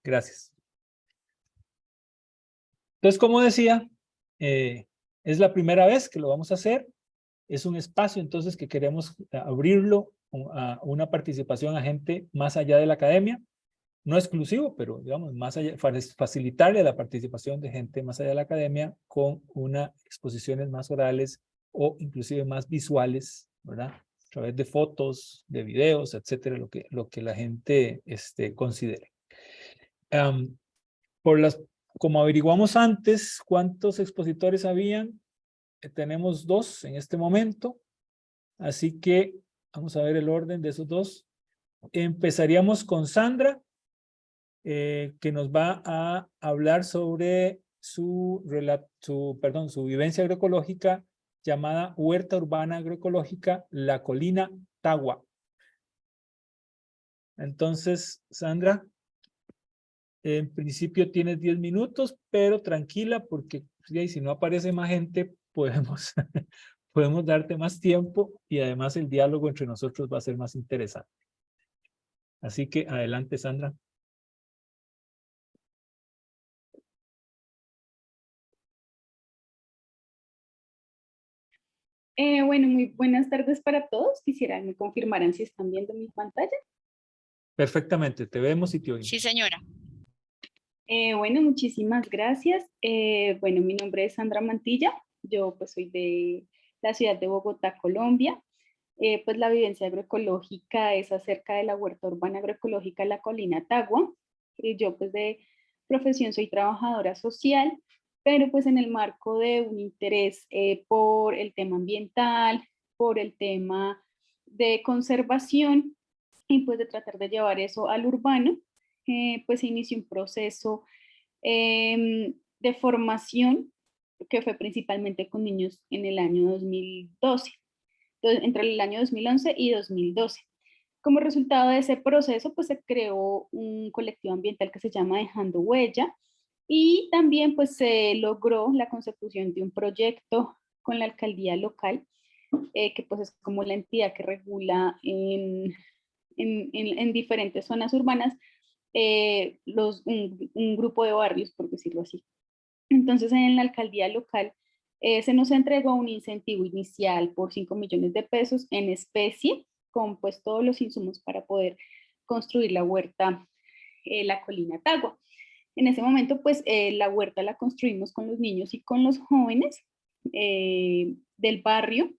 Gracias. Entonces, como decía, es la primera vez que lo vamos a hacer. Es un espacio, entonces, que queremos abrirlo a una participación a gente más allá de la academia. No exclusivo, pero digamos, más allá, facilitarle la participación de gente más allá de la academia con unas exposiciones más orales o inclusive más visuales, ¿verdad? A través de fotos, de videos, etcétera, lo que la gente considere. Por las, como averiguamos antes cuántos expositores habían, tenemos 2 en este momento, así que vamos a ver el orden de esos 2. Empezaríamos con Sandra, que nos va a hablar sobre su vivencia agroecológica llamada Huerta Urbana Agroecológica La Colina Tagua. Entonces, Sandra, en principio tienes 10 minutos, pero tranquila porque si no aparece más gente, podemos, podemos darte más tiempo y además el diálogo entre nosotros va a ser más interesante. Así que adelante, Sandra. Bueno, muy buenas tardes para todos. Quisiera que me confirmaran si están viendo mi pantalla. Perfectamente, te vemos y te oímos. Sí, señora. Bueno, muchísimas gracias. Bueno, mi nombre es Sandra Mantilla. Yo pues soy de la ciudad de Bogotá, Colombia. Pues la vivencia agroecológica es acerca de la huerta urbana agroecológica La Colina Tagua. Yo pues de profesión soy trabajadora social, pero pues en el marco de un interés por el tema ambiental, por el tema de conservación y pues de tratar de llevar eso al urbano, pues se inició un proceso de formación que fue principalmente con niños en el año 2012, entonces, entre el año 2011 y 2012. Como resultado de ese proceso, pues se creó un colectivo ambiental que se llama Dejando Huella y también pues se logró la consecución de un proyecto con la alcaldía local, que pues es como la entidad que regula en diferentes zonas urbanas un grupo de barrios, por decirlo así. Entonces, en la alcaldía local se nos entregó un incentivo inicial por 5 millones de pesos en especie, con pues todos los insumos para poder construir la huerta La Colina Tagua. En ese momento, pues la huerta la construimos con los niños y con los jóvenes del barrio.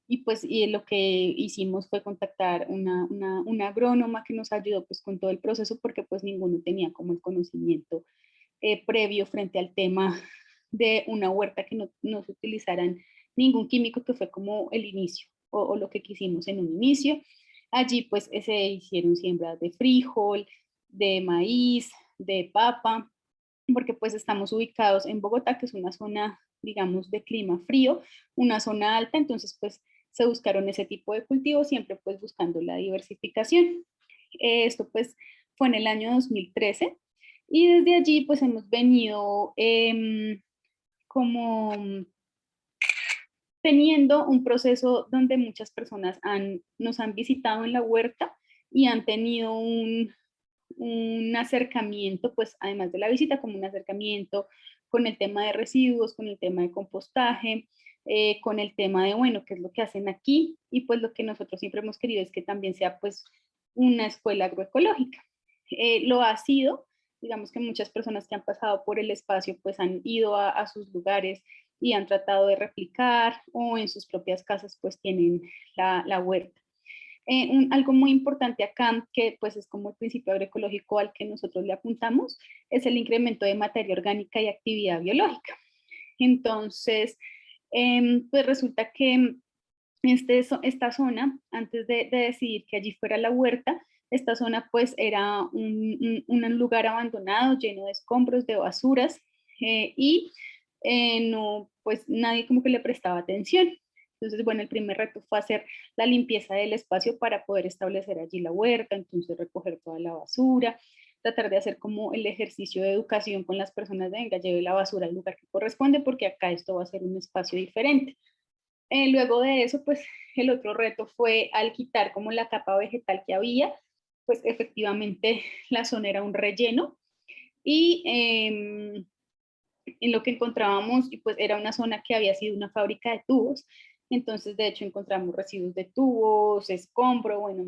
Y pues lo que hicimos fue contactar una agrónoma que nos ayudó pues con todo el proceso porque pues ninguno tenía como el conocimiento previo frente al tema de una huerta que no se utilizaran ningún químico, que fue como el inicio o lo que quisimos en un inicio. Allí pues se hicieron siembras de frijol, de maíz, de papa, porque pues estamos ubicados en Bogotá, que es una zona, digamos, de clima frío, una zona alta, entonces pues se buscaron ese tipo de cultivos, siempre pues buscando la diversificación. Esto pues fue en el año 2013 y desde allí pues hemos venido como teniendo un proceso donde muchas personas nos han visitado en la huerta y han tenido un acercamiento, pues además de la visita, como un acercamiento con el tema de residuos, con el tema de compostaje, con el tema de, bueno, qué es lo que hacen aquí, y pues lo que nosotros siempre hemos querido es que también sea pues una escuela agroecológica. Lo ha sido, digamos que muchas personas que han pasado por el espacio pues han ido a sus lugares y han tratado de replicar o en sus propias casas pues tienen la huerta. Algo muy importante acá, que pues es como el principio agroecológico al que nosotros le apuntamos, es el incremento de materia orgánica y actividad biológica. Entonces, pues resulta que esta zona, antes de decidir que allí fuera la huerta, esta zona pues era un lugar abandonado, lleno de escombros, de basuras, y no, pues nadie como que le prestaba atención. Entonces, bueno, el primer reto fue hacer la limpieza del espacio para poder establecer allí la huerta, entonces recoger toda la basura, tratar de hacer como el ejercicio de educación con las personas de, venga, lleve la basura al lugar que corresponde porque acá esto va a ser un espacio diferente. Luego de eso, pues el otro reto fue al quitar como la capa vegetal que había, pues efectivamente la zona era un relleno y en lo que encontrábamos, y pues era una zona que había sido una fábrica de tubos, entonces de hecho encontramos residuos de tubos, escombro, bueno,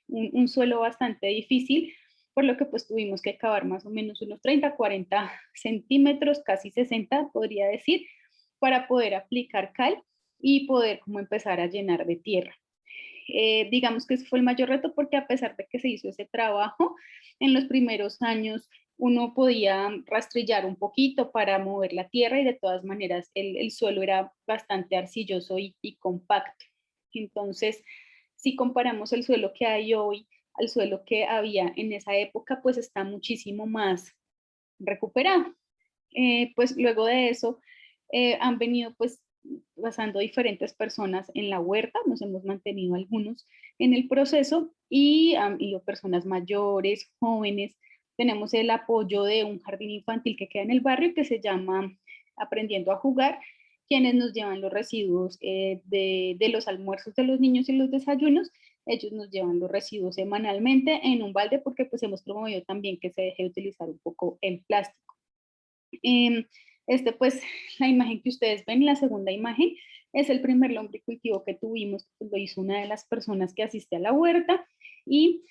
un suelo bastante difícil, por lo que pues tuvimos que cavar más o menos unos 30, 40 centímetros, casi 60 podría decir, para poder aplicar cal y poder como empezar a llenar de tierra. Digamos que ese fue el mayor reto porque a pesar de que se hizo ese trabajo, en los primeros años uno podía rastrillar un poquito para mover la tierra y de todas maneras el suelo era bastante arcilloso y compacto. Entonces, si comparamos el suelo que hay hoy al suelo que había en esa época, pues está muchísimo más recuperado. Pues luego de eso han venido pues pasando diferentes personas en la huerta, nos hemos mantenido algunos en el proceso y han ido personas mayores, jóvenes. Tenemos el apoyo de un jardín infantil que queda en el barrio que se llama Aprendiendo a Jugar, quienes nos llevan los residuos de los almuerzos de los niños y los desayunos. Ellos nos llevan los residuos semanalmente en un balde porque pues hemos promovido también que se deje de utilizar un poco el plástico. Pues la imagen que ustedes ven, la segunda imagen, es el primer lombricultivo que tuvimos, pues, lo hizo una de las personas que asiste a la huerta y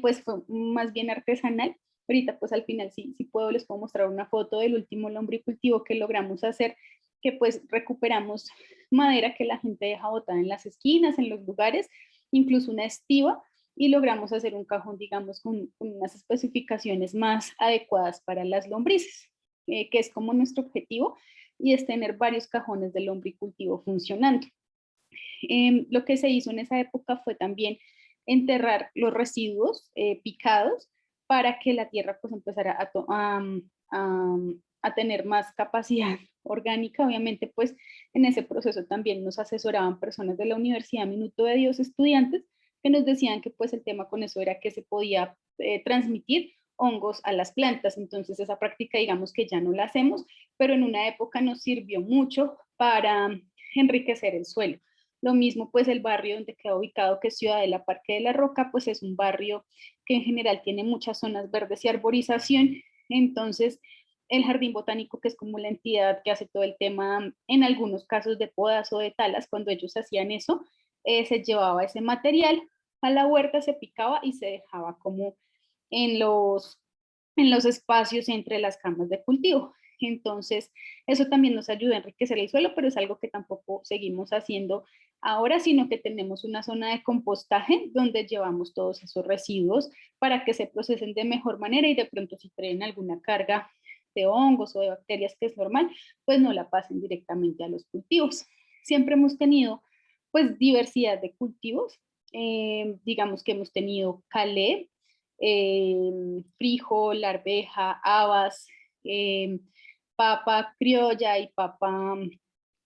pues fue más bien artesanal. Ahorita pues al final si puedo les puedo mostrar una foto del último lombricultivo que logramos hacer, que pues recuperamos madera que la gente deja botada en las esquinas, en los lugares, incluso una estiva, y logramos hacer un cajón, digamos, con unas especificaciones más adecuadas para las lombrices, que es como nuestro objetivo, y es tener varios cajones de lombricultivo funcionando. Lo que se hizo en esa época fue también enterrar los residuos picados para que la tierra pues empezara a tener más capacidad orgánica. Obviamente pues en ese proceso también nos asesoraban personas de la Universidad Minuto de Dios, estudiantes, que nos decían que pues el tema con eso era que se podía transmitir hongos a las plantas. Entonces esa práctica digamos que ya no la hacemos, pero en una época nos sirvió mucho para enriquecer el suelo. Lo mismo, pues el barrio donde queda ubicado, que es Ciudadela Parque de la Roca, pues es un barrio que en general tiene muchas zonas verdes y arborización. Entonces, el Jardín Botánico, que es como la entidad que hace todo el tema, en algunos casos de podas o de talas, cuando ellos hacían eso, se llevaba ese material a la huerta, se picaba y se dejaba como en los espacios entre las camas de cultivo. Entonces, eso también nos ayuda a enriquecer el suelo, pero es algo que tampoco seguimos haciendo ahora, sino que tenemos una zona de compostaje donde llevamos todos esos residuos para que se procesen de mejor manera y de pronto si traen alguna carga de hongos o de bacterias que es normal, pues no la pasen directamente a los cultivos. Siempre hemos tenido pues diversidad de cultivos, digamos que hemos tenido calé, frijol, arveja, habas, papa criolla y papa,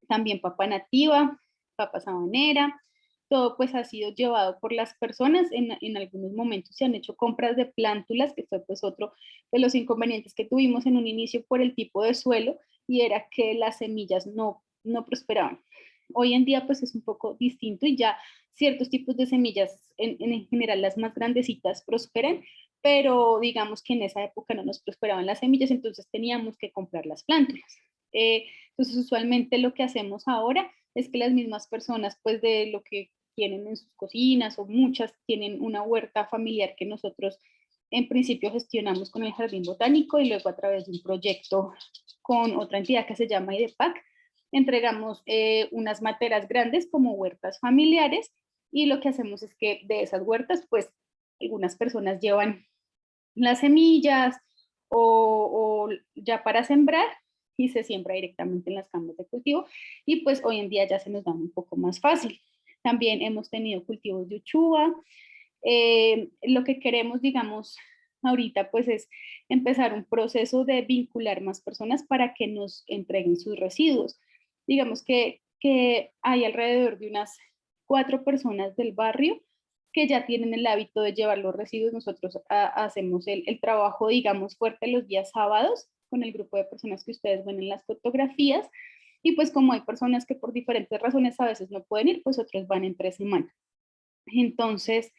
también papa nativa, papa sabanera. Todo pues ha sido llevado por las personas. En algunos momentos se han hecho compras de plántulas, que fue pues otro de los inconvenientes que tuvimos en un inicio por el tipo de suelo, y era que las semillas no prosperaban. Hoy en día pues es un poco distinto y ya ciertos tipos de semillas, en general las más grandecitas prosperan, pero digamos que en esa época no nos prosperaban las semillas, entonces teníamos que comprar las plántulas. Entonces usualmente lo que hacemos ahora es que las mismas personas pues de lo que tienen en sus cocinas o muchas tienen una huerta familiar que nosotros en principio gestionamos con el Jardín Botánico y luego a través de un proyecto con otra entidad que se llama IDEPAC, entregamos unas materas grandes como huertas familiares y lo que hacemos es que de esas huertas pues algunas personas llevan las semillas o ya para sembrar y se siembra directamente en las camas de cultivo y pues hoy en día ya se nos da un poco más fácil. También hemos tenido cultivos de uchuva. Lo que queremos, digamos, ahorita pues es empezar un proceso de vincular más personas para que nos entreguen sus residuos. Digamos que hay alrededor de unas 4 personas del barrio que ya tienen el hábito de llevar los residuos. Nosotros hacemos el trabajo, digamos, fuerte los días sábados con el grupo de personas que ustedes ven en las fotografías. Y pues como hay personas que por diferentes razones a veces no pueden ir, pues otros van entre semana. Entonces,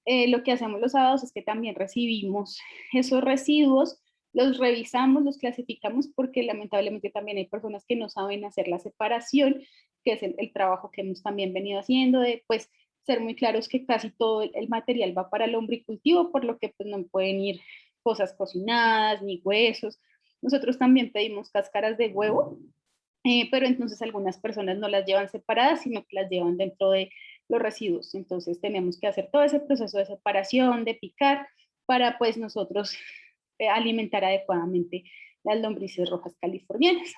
lo que hacemos los sábados es que también recibimos esos residuos, los revisamos, los clasificamos, porque lamentablemente también hay personas que no saben hacer la separación, que es el trabajo que hemos también venido haciendo, de pues ser muy claros que casi todo el material va para el lombricultivo, por lo que pues no pueden ir cosas cocinadas, ni huesos. Nosotros también pedimos cáscaras de huevo, pero entonces algunas personas no las llevan separadas, sino que las llevan dentro de los residuos. Entonces tenemos que hacer todo ese proceso de separación, de picar, para pues nosotros alimentar adecuadamente las lombrices rojas californianas.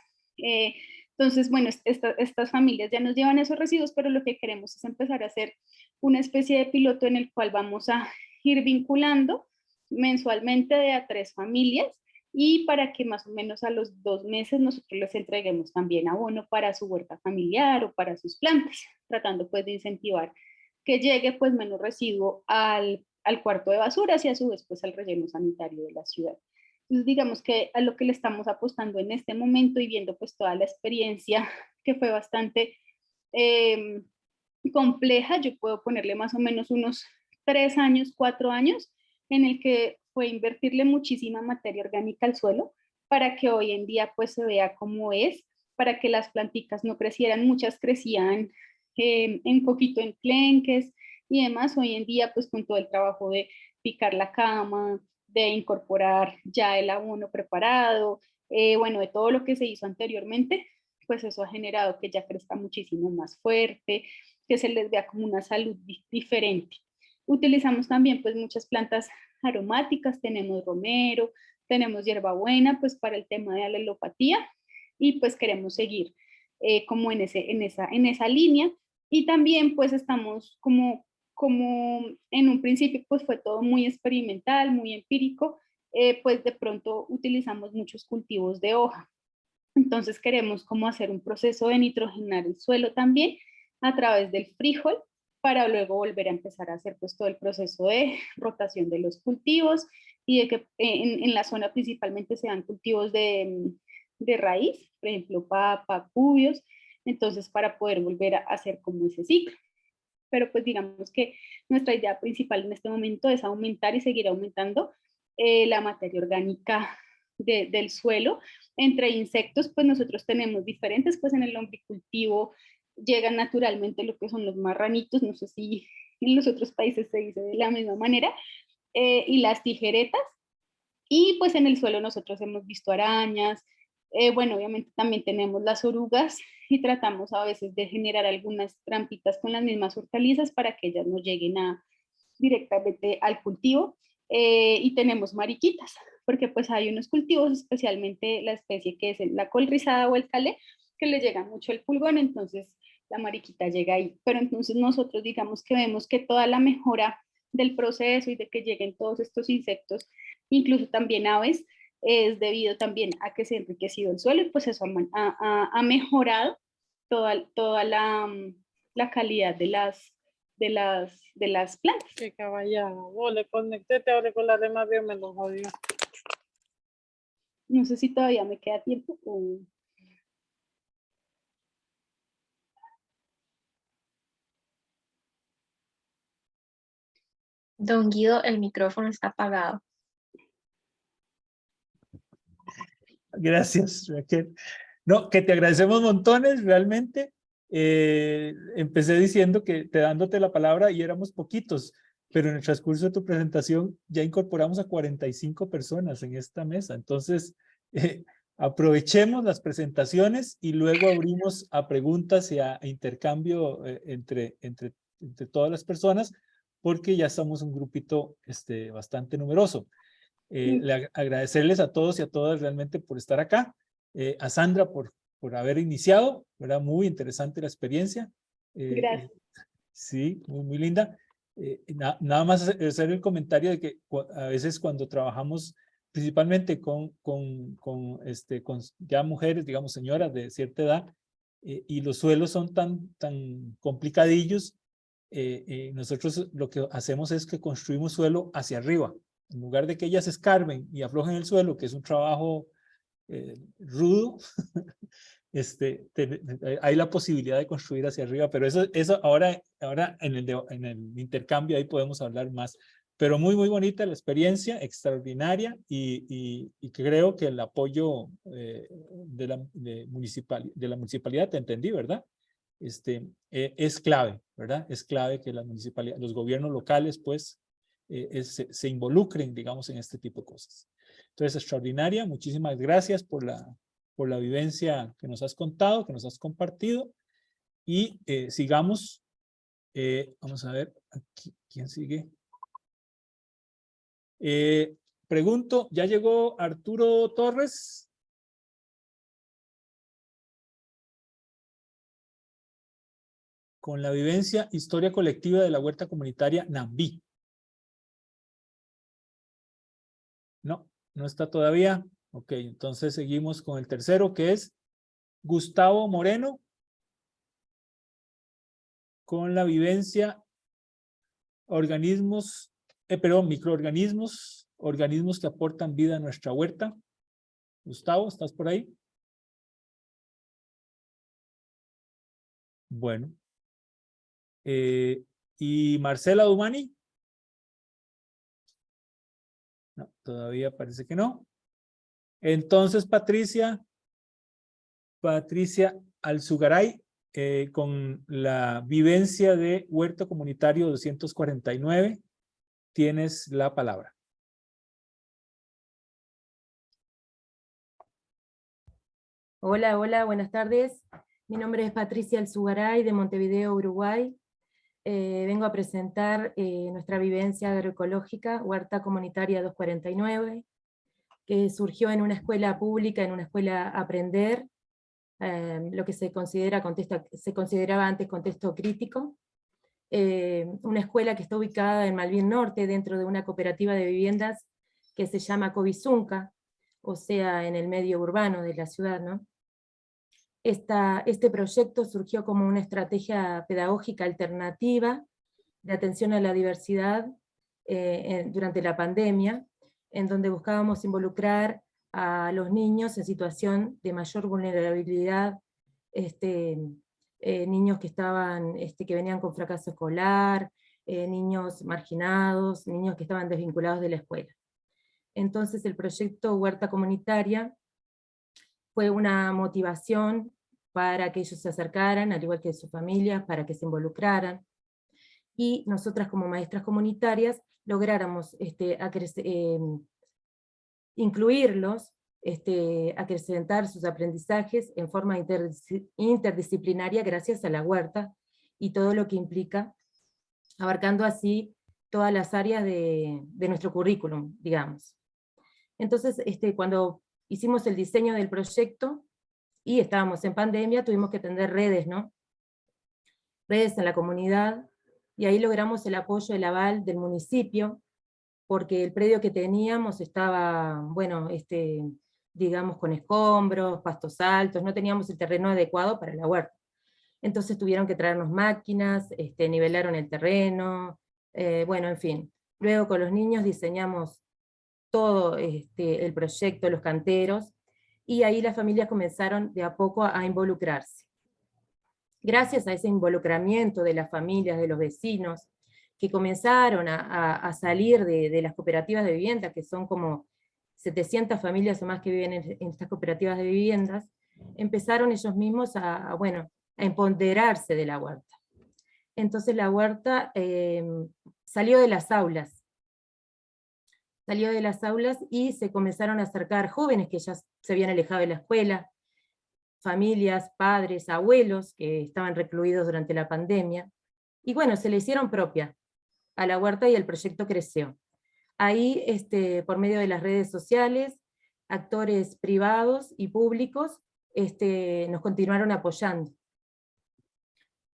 Entonces, bueno, estas familias ya nos llevan esos residuos, pero lo que queremos es empezar a hacer una especie de piloto en el cual vamos a ir vinculando mensualmente de a 3 familias, y para que más o menos a los 2 meses nosotros les entreguemos también abono para su huerta familiar o para sus plantas, tratando pues de incentivar que llegue pues menos residuo al cuarto de basuras y a su vez pues al relleno sanitario de la ciudad. Entonces digamos que a lo que le estamos apostando en este momento, y viendo pues toda la experiencia que fue bastante compleja, yo puedo ponerle más o menos unos 3 años, 4 años, en el que fue invertirle muchísima materia orgánica al suelo para que hoy en día pues se vea como es, para que las plantitas no crecieran, muchas crecían un poquito en clenques y demás. Hoy en día pues con todo el trabajo de picar la cama, de incorporar ya el abono preparado, bueno, de todo lo que se hizo anteriormente, pues eso ha generado que ya crezca muchísimo más fuerte, que se les vea como una salud diferente. Utilizamos también pues muchas plantas aromáticas, tenemos romero, tenemos hierbabuena pues para el tema de la alelopatía, y pues queremos seguir como en esa línea. Y también pues estamos como en un principio pues fue todo muy experimental, muy empírico, pues de pronto utilizamos muchos cultivos de hoja. Entonces queremos como hacer un proceso de nitrogenar el suelo también a través del frijol, para luego volver a empezar a hacer pues todo el proceso de rotación de los cultivos, y de que en la zona principalmente se dan cultivos de raíz, por ejemplo papa, cubios, entonces para poder volver a hacer como ese ciclo. Pero pues digamos que nuestra idea principal en este momento es aumentar y seguir aumentando la materia orgánica del suelo. Entre insectos, pues nosotros tenemos diferentes, pues en el lombricultivo llegan naturalmente lo que son los marranitos, no sé si en los otros países se dice de la misma manera, y las tijeretas, y pues en el suelo nosotros hemos visto arañas, bueno, obviamente también tenemos las orugas, y tratamos a veces de generar algunas trampitas con las mismas hortalizas para que ellas no lleguen directamente al cultivo. Y tenemos mariquitas, porque pues hay unos cultivos, especialmente la especie que es la col rizada o el calé, que le llega mucho el pulgón, entonces la mariquita llega ahí. Pero entonces nosotros digamos que vemos que toda la mejora del proceso y de que lleguen todos estos insectos, incluso también aves, es debido también a que se ha enriquecido el suelo, y pues eso ha mejorado toda la calidad de las plantas. Qué caballada. Vos le conecté, te hablé con la demás, Dios me lo jodió. No sé si todavía me queda tiempo o... Don Guido, el micrófono está apagado. Gracias, Raquel. No, que te agradecemos montones, realmente. Empecé diciendo que dándote la palabra y éramos poquitos, pero en el transcurso de tu presentación ya incorporamos a 45 personas en esta mesa. Entonces, aprovechemos las presentaciones y luego abrimos a preguntas y a intercambio entre todas las personas, porque ya somos un grupito bastante numeroso. Agradecerles a todos y a todas realmente por estar acá, a Sandra por haber iniciado, era muy interesante la experiencia. Gracias. Sí, muy linda. Nada más hacer el comentario de que a veces cuando trabajamos principalmente con ya mujeres, digamos señoras de cierta edad, y los suelos son tan complicadillos, nosotros lo que hacemos es que construimos suelo hacia arriba. En lugar de que ellas escarben y aflojen el suelo, que es un trabajo rudo, hay la posibilidad de construir hacia arriba, pero eso ahora en el intercambio ahí podemos hablar más. Pero muy, muy bonita la experiencia, extraordinaria, y creo que el apoyo de la municipalidad, te entendí, ¿verdad? Es clave, ¿verdad? Es clave que los gobiernos locales, pues, se involucren, digamos, en este tipo de cosas. Entonces, extraordinaria, muchísimas gracias por la vivencia que nos has contado, que nos has compartido, y sigamos. Vamos a ver, aquí, ¿quién sigue? Pregunto, ¿ya llegó Arturo Torres? Con la vivencia Historia Colectiva de la Huerta Comunitaria Nambí. No, no está todavía. Ok, entonces seguimos con el tercero, que es Gustavo Moreno, con la vivencia microorganismos, organismos que aportan vida a nuestra huerta. Gustavo, ¿estás por ahí? Bueno. ¿Y Marcela Dumani? No, todavía parece que no. Entonces, Patricia Alzugaray, con la vivencia de Huerto Comunitario 249, tienes la palabra. Hola, hola, buenas tardes. Mi nombre es Patricia Alzugaray, de Montevideo, Uruguay. Vengo a presentar nuestra vivencia agroecológica, Huerta Comunitaria 249, que surgió en una escuela pública, en una escuela Aprender, lo que se consideraba antes contexto crítico. Una escuela que está ubicada en Malvin Norte, dentro de una cooperativa de viviendas que se llama Covizunca, o sea, en el medio urbano de la ciudad, ¿no? Este proyecto surgió como una estrategia pedagógica alternativa de atención a la diversidad durante la pandemia, en donde buscábamos involucrar a los niños en situación de mayor vulnerabilidad, niños que venían con fracaso escolar, niños marginados, niños que estaban desvinculados de la escuela. Entonces el proyecto Huerta Comunitaria fue una motivación para que ellos se acercaran, al igual que sus familias, para que se involucraran, y nosotras como maestras comunitarias lográramos incluirlos, acrecentar sus aprendizajes en forma interdisciplinaria gracias a la huerta, y todo lo que implica, abarcando así todas las áreas de nuestro currículum, digamos. Entonces, cuando hicimos el diseño del proyecto, y estábamos en pandemia, tuvimos que tender redes, ¿no? Redes en la comunidad, y ahí logramos el apoyo, el aval del municipio, porque el predio que teníamos estaba, bueno, digamos con escombros, pastos altos, no teníamos el terreno adecuado para la huerta. Entonces tuvieron que traernos máquinas, nivelaron el terreno, bueno, en fin. Luego con los niños diseñamos todo el proyecto, los canteros, y ahí las familias comenzaron de a poco a involucrarse. Gracias a ese involucramiento de las familias, de los vecinos, que comenzaron a salir de las cooperativas de vivienda, que son como 700 familias o más que viven en estas cooperativas de viviendas, empezaron ellos mismos a empoderarse de la huerta. Entonces la huerta salió de las aulas, y se comenzaron a acercar jóvenes que ya se habían alejado de la escuela, familias, padres, abuelos que estaban recluidos durante la pandemia, y bueno, se le hicieron propia a la huerta y el proyecto creció. Ahí, por medio de las redes sociales, actores privados y públicos nos continuaron apoyando.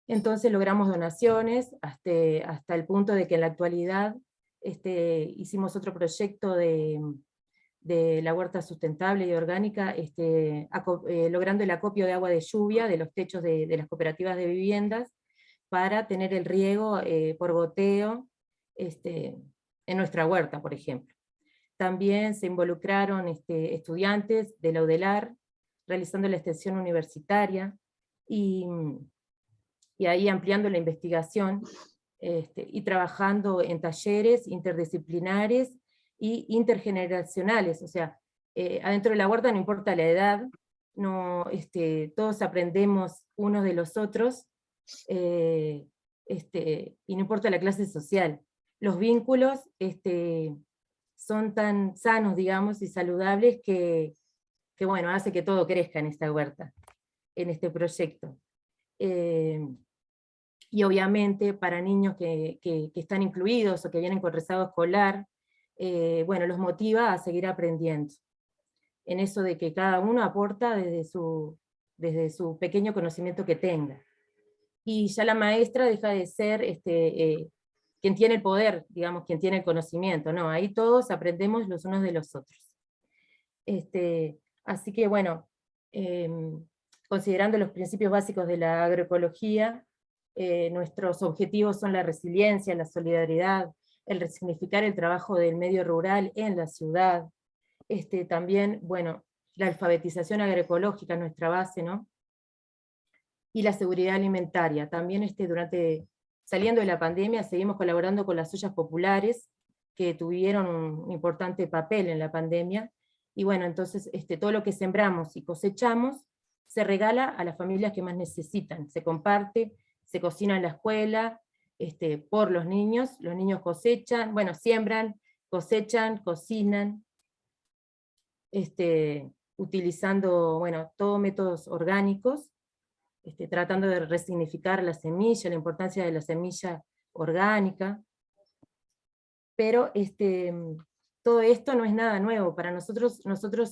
Entonces logramos donaciones hasta el punto de que en la actualidad hicimos otro proyecto de la huerta sustentable y orgánica, logrando el acopio de agua de lluvia de los techos de las cooperativas de viviendas, para tener el riego por goteo en nuestra huerta, por ejemplo. También se involucraron estudiantes de la UDELAR, realizando la extensión universitaria, y ahí ampliando la investigación, y trabajando en talleres interdisciplinares y intergeneracionales, o sea, adentro de la huerta no importa la edad, no, todos aprendemos unos de los otros, y no importa la clase social. Los vínculos son tan sanos, digamos, y saludables que bueno, hace que todo crezca en esta huerta, en este proyecto. Y obviamente para niños que están incluidos o que vienen con rezago escolar, bueno, los motiva a seguir aprendiendo, en eso de que cada uno aporta desde su pequeño conocimiento que tenga. Y ya la maestra deja de ser quien tiene el poder, digamos, quien tiene el conocimiento, no, ahí todos aprendemos los unos de los otros. Así que bueno, considerando los principios básicos de la agroecología, nuestros objetivos son la resiliencia, la solidaridad, el resignificar el trabajo del medio rural en la ciudad, también, bueno, la alfabetización agroecológica, nuestra base, ¿no? Y la seguridad alimentaria. También saliendo de la pandemia, seguimos colaborando con las ollas populares, que tuvieron un importante papel en la pandemia, y bueno, entonces todo lo que sembramos y cosechamos se regala a las familias que más necesitan, se comparte, se cocina en la escuela, por los niños cosechan, bueno, siembran, cosechan, cocinan, utilizando, bueno, todos métodos orgánicos, tratando de resignificar la semilla, la importancia de la semilla orgánica, pero todo esto no es nada nuevo. Para nosotros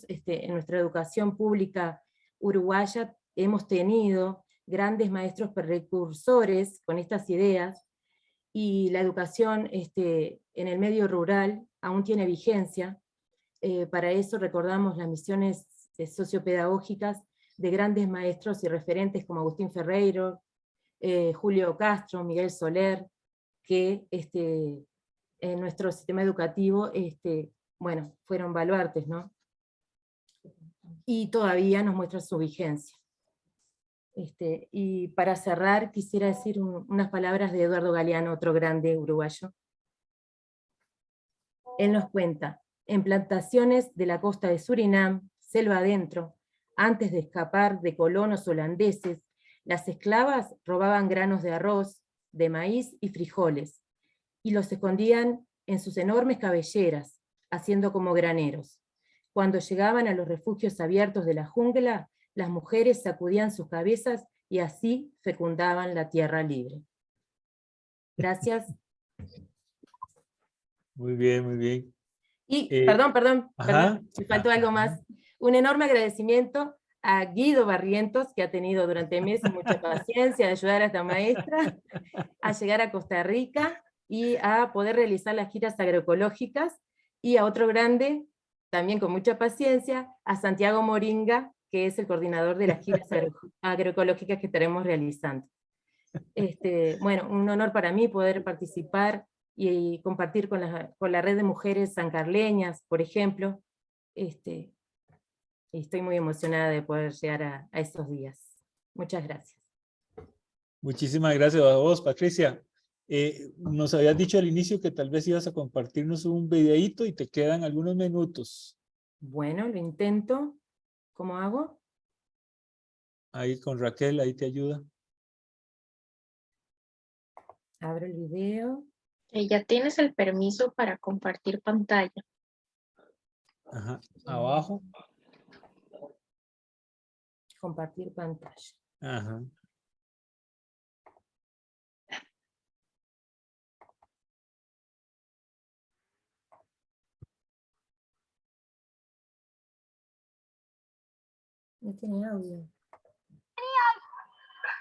en nuestra educación pública uruguaya hemos tenido grandes maestros precursores con estas ideas, y la educación en el medio rural aún tiene vigencia. Para eso recordamos las misiones sociopedagógicas de grandes maestros y referentes como Agustín Ferreiro, Julio Castro, Miguel Soler, que en nuestro sistema educativo bueno, fueron baluartes, ¿no? Y todavía nos muestra su vigencia. Y para cerrar quisiera decir unas palabras de Eduardo Galeano, otro grande uruguayo. Él nos cuenta: en plantaciones de la costa de Surinam, selva adentro, antes de escapar de colonos holandeses, las esclavas robaban granos de arroz, de maíz y frijoles, y los escondían en sus enormes cabelleras, haciendo como graneros. Cuando llegaban a los refugios abiertos de la jungla, las mujeres sacudían sus cabezas y así fecundaban la tierra libre. Gracias. Muy bien, muy bien. Y, perdón, me faltó algo más. Un enorme agradecimiento a Guido Barrientos, que ha tenido durante meses mucha paciencia de ayudar a esta maestra a llegar a Costa Rica y a poder realizar las giras agroecológicas, y a otro grande, también con mucha paciencia, a Santiago Moringa, que es el coordinador de las giras agroecológicas que estaremos realizando. Bueno, un honor para mí poder participar y compartir con la red de mujeres sancarleñas, por ejemplo. Y estoy muy emocionada de poder llegar a esos días. Muchas gracias. Muchísimas gracias a vos, Patricia. Nos habías dicho al inicio que tal vez ibas a compartirnos un videíto y te quedan algunos minutos. Bueno, lo intento. ¿Cómo hago? Ahí con Raquel, ahí te ayuda. Abro el video. Ya tienes el permiso para compartir pantalla. Ajá, abajo. Compartir pantalla. Ajá. No tiene audio.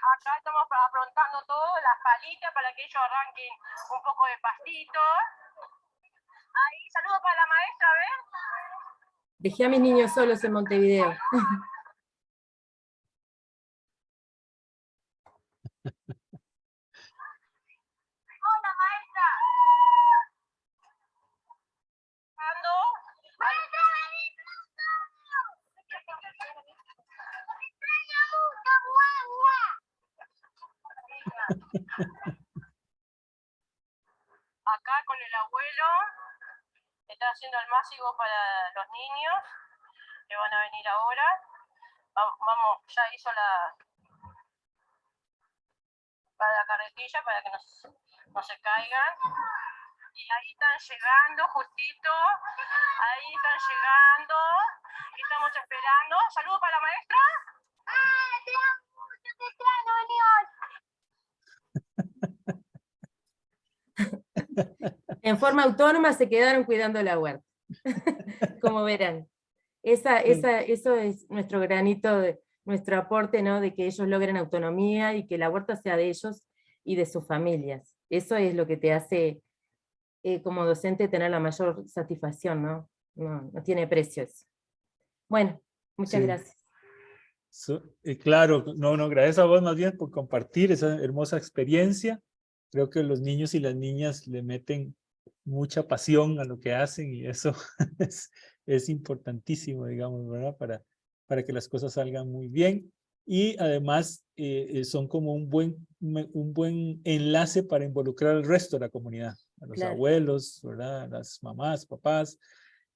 Acá estamos afrontando todo, las palitas para que ellos arranquen un poco de pastito. Ahí, saludo para la maestra, ¿ven? Dejé a mis niños solos en Montevideo. Hola, maestra. ¿Ando? Maestra, vení pronto. Acá con el abuelo está haciendo el másico para los niños que van a venir ahora. Vamos, ya hizo para la carretilla para que no se caigan. Y ahí están llegando, justito. Ahí están llegando. Estamos esperando. Saludos para la maestra. ¡Ah, te amo! ¡Te extraño, En forma autónoma se quedaron cuidando la huerta. Como verán. Eso es nuestro granito, nuestro aporte, ¿no? De que ellos logren autonomía y que la huerta sea de ellos y de sus familias. Eso es lo que te hace como docente tener la mayor satisfacción, ¿no? No tiene precio eso. Bueno, muchas Sí. gracias. Claro, gracias a vos más bien por compartir esa hermosa experiencia. Creo que los niños y las niñas le meten mucha pasión a lo que hacen y eso es importantísimo, digamos, ¿verdad? Para que las cosas salgan muy bien. Y además son como un buen enlace para involucrar al resto de la comunidad, a los Claro. abuelos, ¿verdad? Las mamás, papás,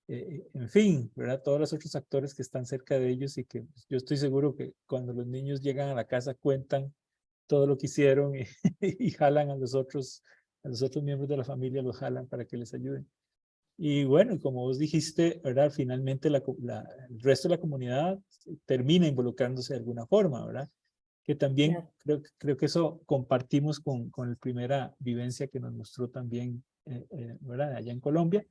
en fin, ¿verdad? Todos los otros actores que están cerca de ellos y que yo estoy seguro que cuando los niños llegan a la casa cuentan todo lo que hicieron y jalan a los otros miembros de la familia, los jalan para que les ayuden. Y bueno, como vos dijiste, ¿verdad? Finalmente el resto de la comunidad termina involucrándose de alguna forma, ¿verdad? Que también creo que eso compartimos con la primera vivencia que nos mostró también, ¿verdad? Allá en Colombia,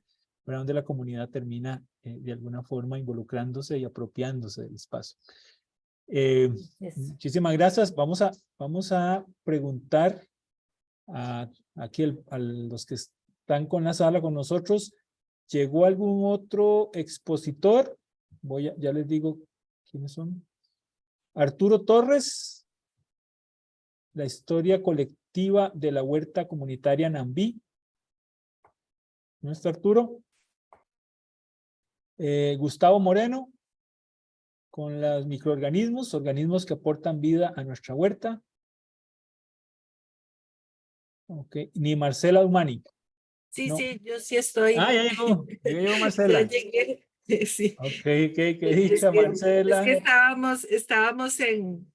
¿verdad? Donde la comunidad termina de alguna forma involucrándose y apropiándose del espacio. Muchísimas gracias. Vamos a preguntar aquí a los que están con la sala con nosotros. ¿Llegó algún otro expositor? Ya les digo quiénes son. Arturo Torres, la historia colectiva de la huerta comunitaria Nambí. ¿No está Arturo? Gustavo Moreno, con los microorganismos, organismos que aportan vida a nuestra huerta. Ok, ni Marcela Umani. Sí, No. sí, yo sí estoy. Ah, ya llegó Marcela. Ya llegué, sí. Ok, qué dicha, Es Marcela. que estábamos en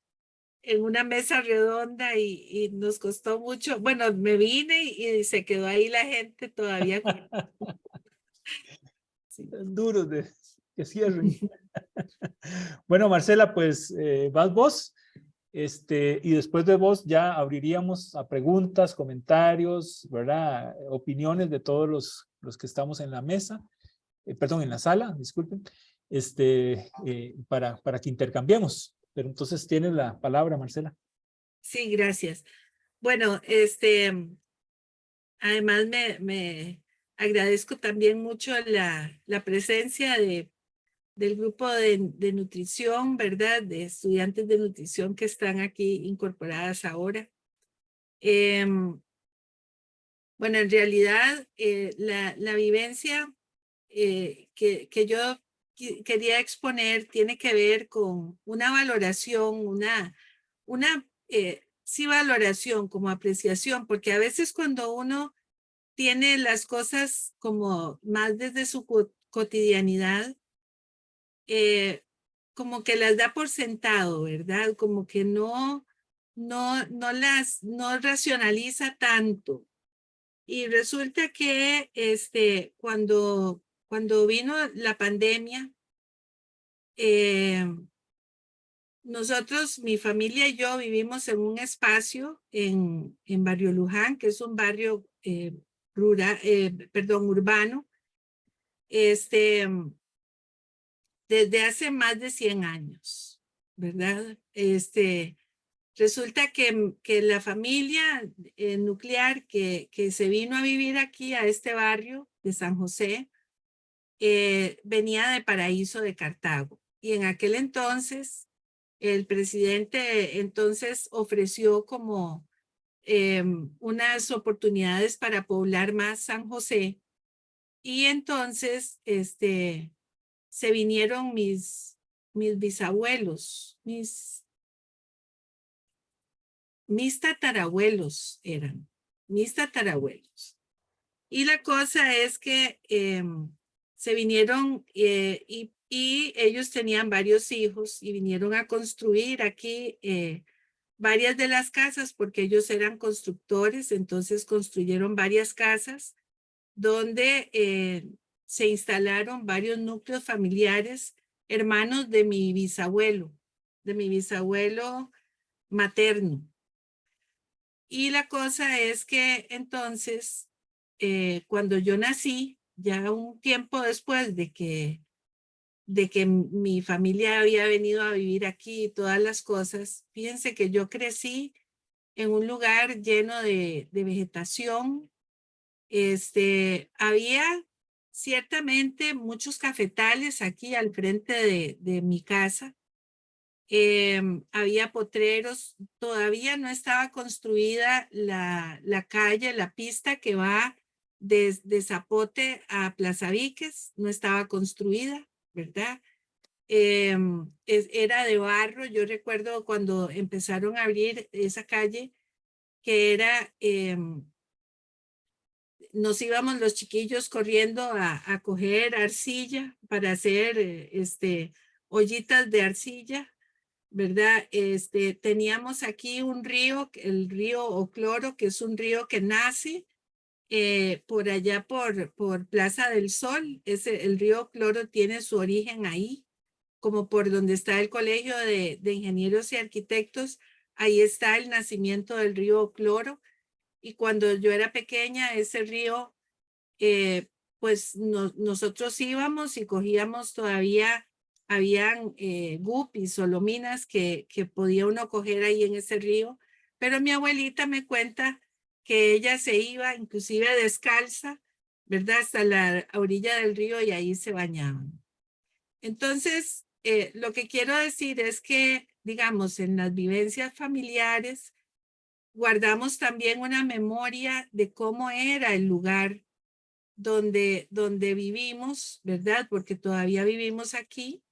una mesa redonda y nos costó mucho. Bueno, me vine y se quedó ahí la gente todavía. Sí. Duros de que cierren. Bueno, Marcela, pues vas vos. Y después de vos ya abriríamos a preguntas, comentarios, ¿verdad? Opiniones de todos los que estamos en la mesa, perdón, en la sala, disculpen, para que intercambiemos. Pero entonces tienes la palabra, Marcela. Sí, gracias. Bueno, además me agradezco también mucho la presencia del grupo de nutrición, ¿verdad? De estudiantes de nutrición que están aquí incorporadas ahora. Bueno, en realidad la vivencia que yo quería exponer tiene que ver con una valoración, sí valoración como apreciación, porque a veces cuando uno tiene las cosas como más desde su cotidianidad, como que las da por sentado, ¿verdad? Como que no racionaliza tanto. Y resulta que cuando vino la pandemia, nosotros, mi familia y yo vivimos en un espacio en Barrio Luján, que es un barrio urbano, desde hace más de 100 años, ¿verdad? Resulta que la familia nuclear que se vino a vivir aquí a este barrio de San José venía de Paraíso de Cartago. Y en aquel entonces, el presidente entonces ofreció como unas oportunidades para poblar más San José. Y entonces se vinieron mis bisabuelos, mis tatarabuelos eran, mis tatarabuelos. Y la cosa es que se vinieron y ellos tenían varios hijos y vinieron a construir aquí varias de las casas porque ellos eran constructores, entonces construyeron varias casas donde se instalaron varios núcleos familiares, hermanos de mi bisabuelo materno. Y la cosa es que entonces, cuando yo nací, ya un tiempo después de que mi familia había venido a vivir aquí y todas las cosas, fíjense que yo crecí en un lugar lleno de vegetación. Había ciertamente muchos cafetales aquí al frente de mi casa. Había potreros, todavía no estaba construida la calle, la pista que va desde Zapote a Plaza Víquez, no estaba construida, ¿verdad? Era de barro. Yo recuerdo cuando empezaron a abrir esa calle, que era, nos íbamos los chiquillos corriendo a coger arcilla para hacer ollitas de arcilla, ¿verdad? Teníamos aquí un río, el río Ocloro, que es un río que nace por allá por Plaza del Sol. El río Ocloro tiene su origen ahí, como por donde está el Colegio de Ingenieros y Arquitectos. Ahí está el nacimiento del río Ocloro. Y cuando yo era pequeña, ese río, pues nosotros íbamos y cogíamos todavía. Habían guppies o lominas que podía uno coger ahí en ese río, pero mi abuelita me cuenta que ella se iba inclusive descalza, ¿verdad? Hasta la orilla del río y ahí se bañaban. Entonces, lo que quiero decir es que, digamos, en las vivencias familiares, guardamos también una memoria de cómo era el lugar donde vivimos, ¿verdad? Porque todavía vivimos aquí.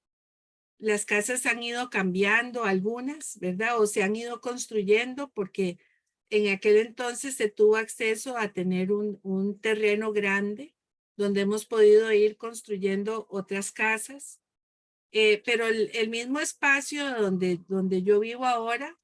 Las casas han ido cambiando algunas, ¿verdad? O se han ido construyendo porque en aquel entonces se tuvo acceso a tener un terreno grande donde hemos podido ir construyendo otras casas. Pero el mismo espacio donde yo vivo ahora,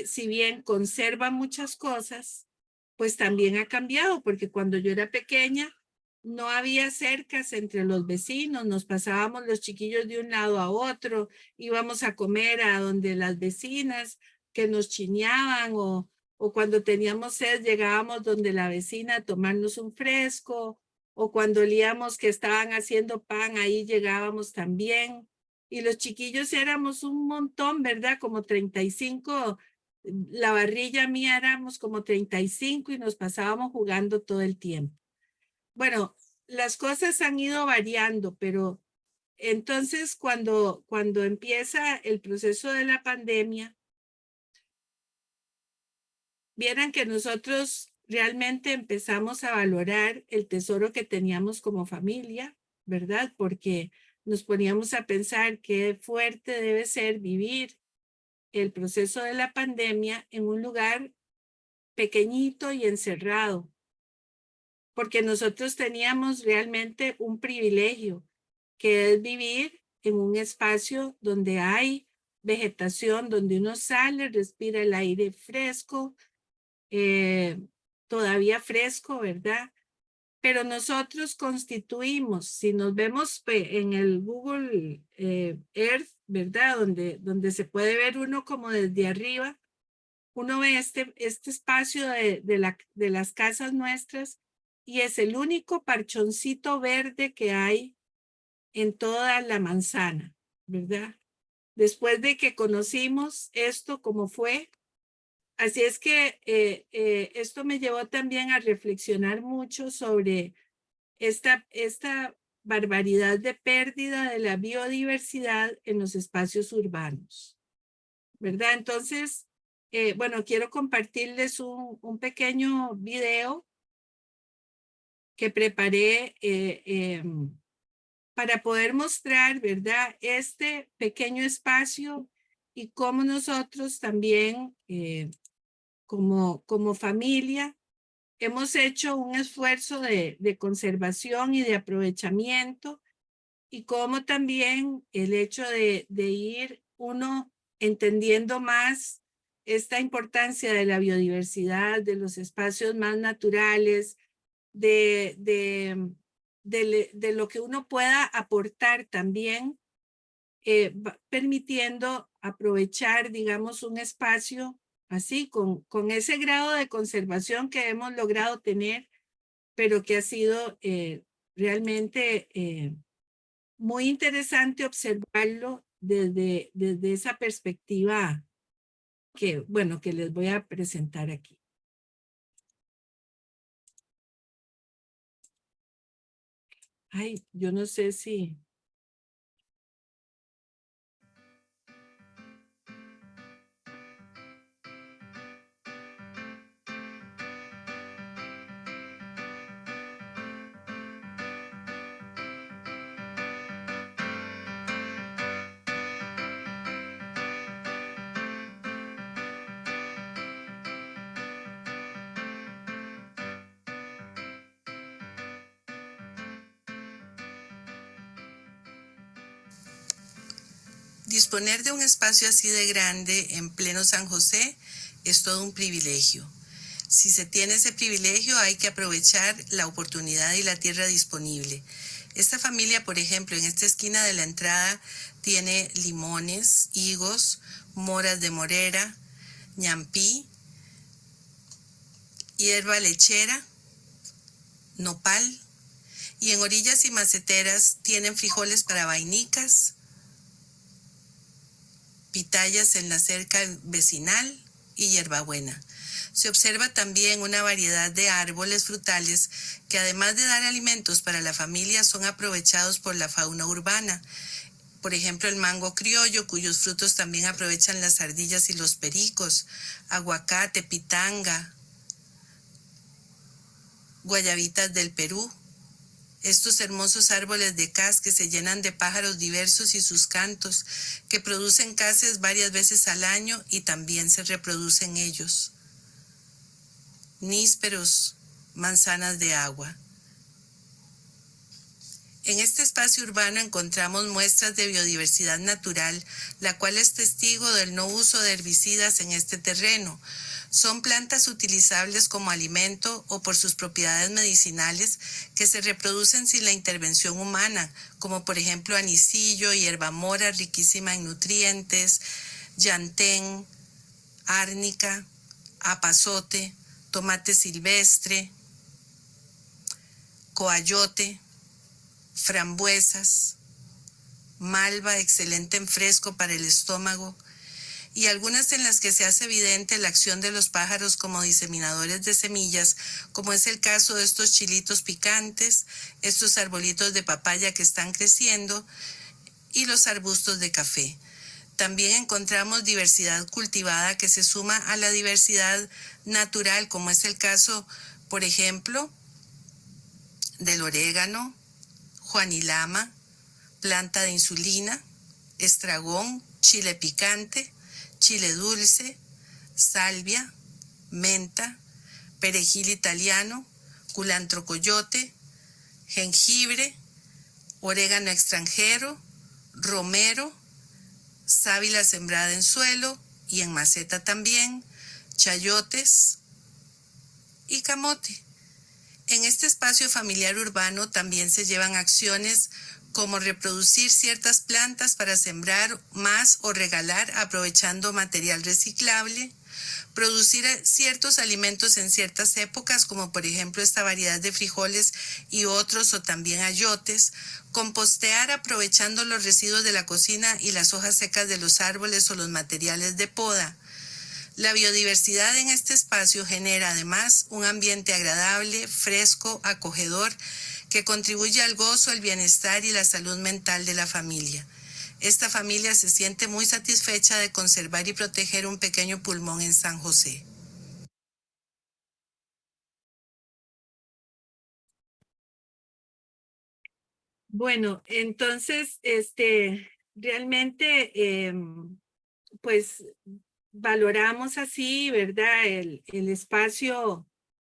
si bien conserva muchas cosas, pues también ha cambiado porque cuando yo era pequeña, no había cercas entre los vecinos, nos pasábamos los chiquillos de un lado a otro, íbamos a comer a donde las vecinas que nos chineaban o cuando teníamos sed llegábamos donde la vecina a tomarnos un fresco o cuando olíamos que estaban haciendo pan, ahí llegábamos también. Y los chiquillos éramos un montón, ¿verdad? Como 35, la barrilla mía éramos como 35 y nos pasábamos jugando todo el tiempo. Bueno, las cosas han ido variando, pero entonces cuando empieza el proceso de la pandemia, vieran que nosotros realmente empezamos a valorar el tesoro que teníamos como familia, ¿verdad? Porque nos poníamos a pensar qué fuerte debe ser vivir el proceso de la pandemia en un lugar pequeñito y encerrado, porque nosotros teníamos realmente un privilegio, que es vivir en un espacio donde hay vegetación, donde uno sale, respira el aire fresco, todavía fresco, ¿verdad? Pero nosotros constituimos, si nos vemos en el Google Earth, ¿verdad? Donde se puede ver uno como desde arriba, uno ve este espacio de las casas nuestras y es el único parchoncito verde que hay en toda la manzana, ¿verdad? Después de que conocimos esto como fue, así es que esto me llevó también a reflexionar mucho sobre esta barbaridad de pérdida de la biodiversidad en los espacios urbanos, ¿verdad? Entonces, bueno, quiero compartirles un pequeño video que preparé para poder mostrar, ¿verdad? Este pequeño espacio y cómo nosotros también como familia hemos hecho un esfuerzo de conservación y de aprovechamiento, y como también el hecho de ir uno entendiendo más esta importancia de la biodiversidad, de los espacios más naturales, de lo que uno pueda aportar también, permitiendo aprovechar, digamos, un espacio así, con ese grado de conservación que hemos logrado tener, pero que ha sido realmente muy interesante observarlo desde esa perspectiva que, bueno, que les voy a presentar aquí. Ay, yo no sé si... Disponer de un espacio así de grande en pleno San José es todo un privilegio. Si se tiene ese privilegio, hay que aprovechar la oportunidad y la tierra disponible. Esta familia, por ejemplo, en esta esquina de la entrada tiene limones, higos, moras de morera, ñampí, hierba lechera, nopal, y en orillas y maceteras tienen frijoles para vainicas, pitayas en la cerca vecinal y hierbabuena. Se observa también una variedad de árboles frutales que, además de dar alimentos para la familia, son aprovechados por la fauna urbana. Por ejemplo, el mango criollo, cuyos frutos también aprovechan las ardillas y los pericos, aguacate, pitanga, guayabitas del Perú. Estos hermosos árboles de cas que se llenan de pájaros diversos y sus cantos, que producen cases varias veces al año y también se reproducen ellos. Nísperos, manzanas de agua. En este espacio urbano encontramos muestras de biodiversidad natural, la cual es testigo del no uso de herbicidas en este terreno. Son plantas utilizables como alimento o por sus propiedades medicinales que se reproducen sin la intervención humana, como por ejemplo anisillo, hierbamora riquísima en nutrientes, llantén, árnica, apazote, tomate silvestre, coayote, frambuesas, malva excelente en fresco para el estómago, y algunas en las que se hace evidente la acción de los pájaros como diseminadores de semillas, como es el caso de estos chilitos picantes, estos arbolitos de papaya que están creciendo y los arbustos de café. También encontramos diversidad cultivada que se suma a la diversidad natural, como es el caso, por ejemplo, del orégano, juanilama, planta de insulina, estragón, chile picante, chile dulce, salvia, menta, perejil italiano, culantro coyote, jengibre, orégano extranjero, romero, sábila sembrada en suelo y en maceta también, chayotes y camote. En este espacio familiar urbano también se llevan acciones como reproducir ciertas plantas para sembrar más o regalar aprovechando material reciclable, producir ciertos alimentos en ciertas épocas, como por ejemplo esta variedad de frijoles y otros, o también ayotes, compostear aprovechando los residuos de la cocina y las hojas secas de los árboles o los materiales de poda. La biodiversidad en este espacio genera además un ambiente agradable, fresco, acogedor, que contribuye al gozo, el bienestar y la salud mental de la familia. Esta familia se siente muy satisfecha de conservar y proteger un pequeño pulmón en San José. Bueno, entonces, realmente, pues valoramos así, ¿verdad? El espacio,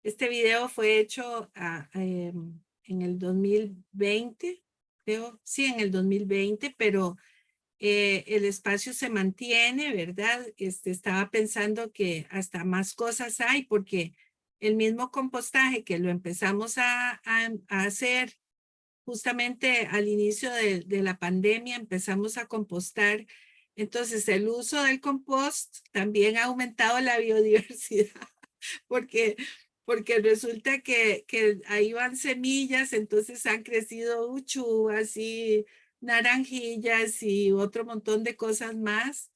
este video fue hecho en el 2020, creo, sí, en el 2020, pero el espacio se mantiene, ¿verdad? Estaba pensando que hasta más cosas hay, porque el mismo compostaje que lo empezamos a hacer justamente al inicio de la pandemia, empezamos a compostar. Entonces, el uso del compost también ha aumentado la biodiversidad, porque, porque resulta que ahí van semillas, entonces han crecido uchuvas y naranjillas y otro montón de cosas más.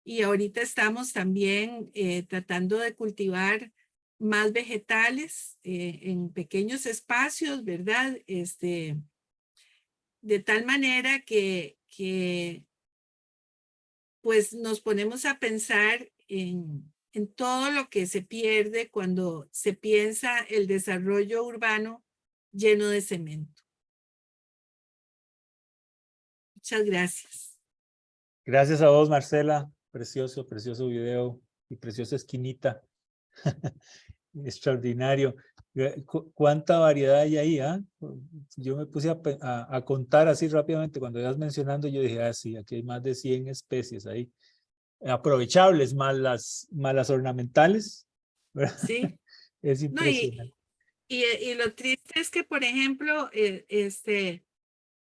Y ahorita estamos también tratando de cultivar más vegetales en pequeños espacios, ¿verdad? De tal manera que pues nos ponemos a pensar en todo lo que se pierde cuando se piensa el desarrollo urbano lleno de cemento. Muchas gracias. Gracias a vos, Marcela. Precioso, precioso video y preciosa esquinita. Extraordinario. ¿Cuánta variedad hay ahí? Yo me puse a contar así rápidamente. Cuando ibas mencionando, yo dije, ah, sí, aquí hay más de 100 especies ahí. Aprovechables, más las ornamentales, ¿verdad? Sí. Es No, impresionante. y lo triste es que, por ejemplo,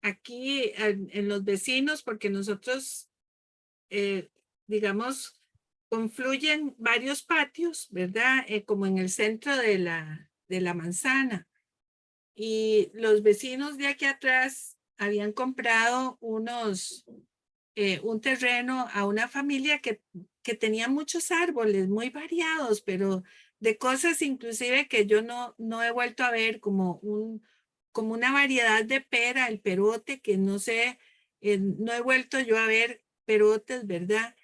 aquí en los vecinos, porque nosotros, digamos, confluyen varios patios, ¿verdad? Como en el centro de la manzana. Y los vecinos de aquí atrás habían comprado un terreno a una familia que tenía muchos árboles muy variados, pero de cosas inclusive que yo no he vuelto a ver, como una variedad de pera, el perote, que no sé, no he vuelto yo a ver perotes, ¿verdad?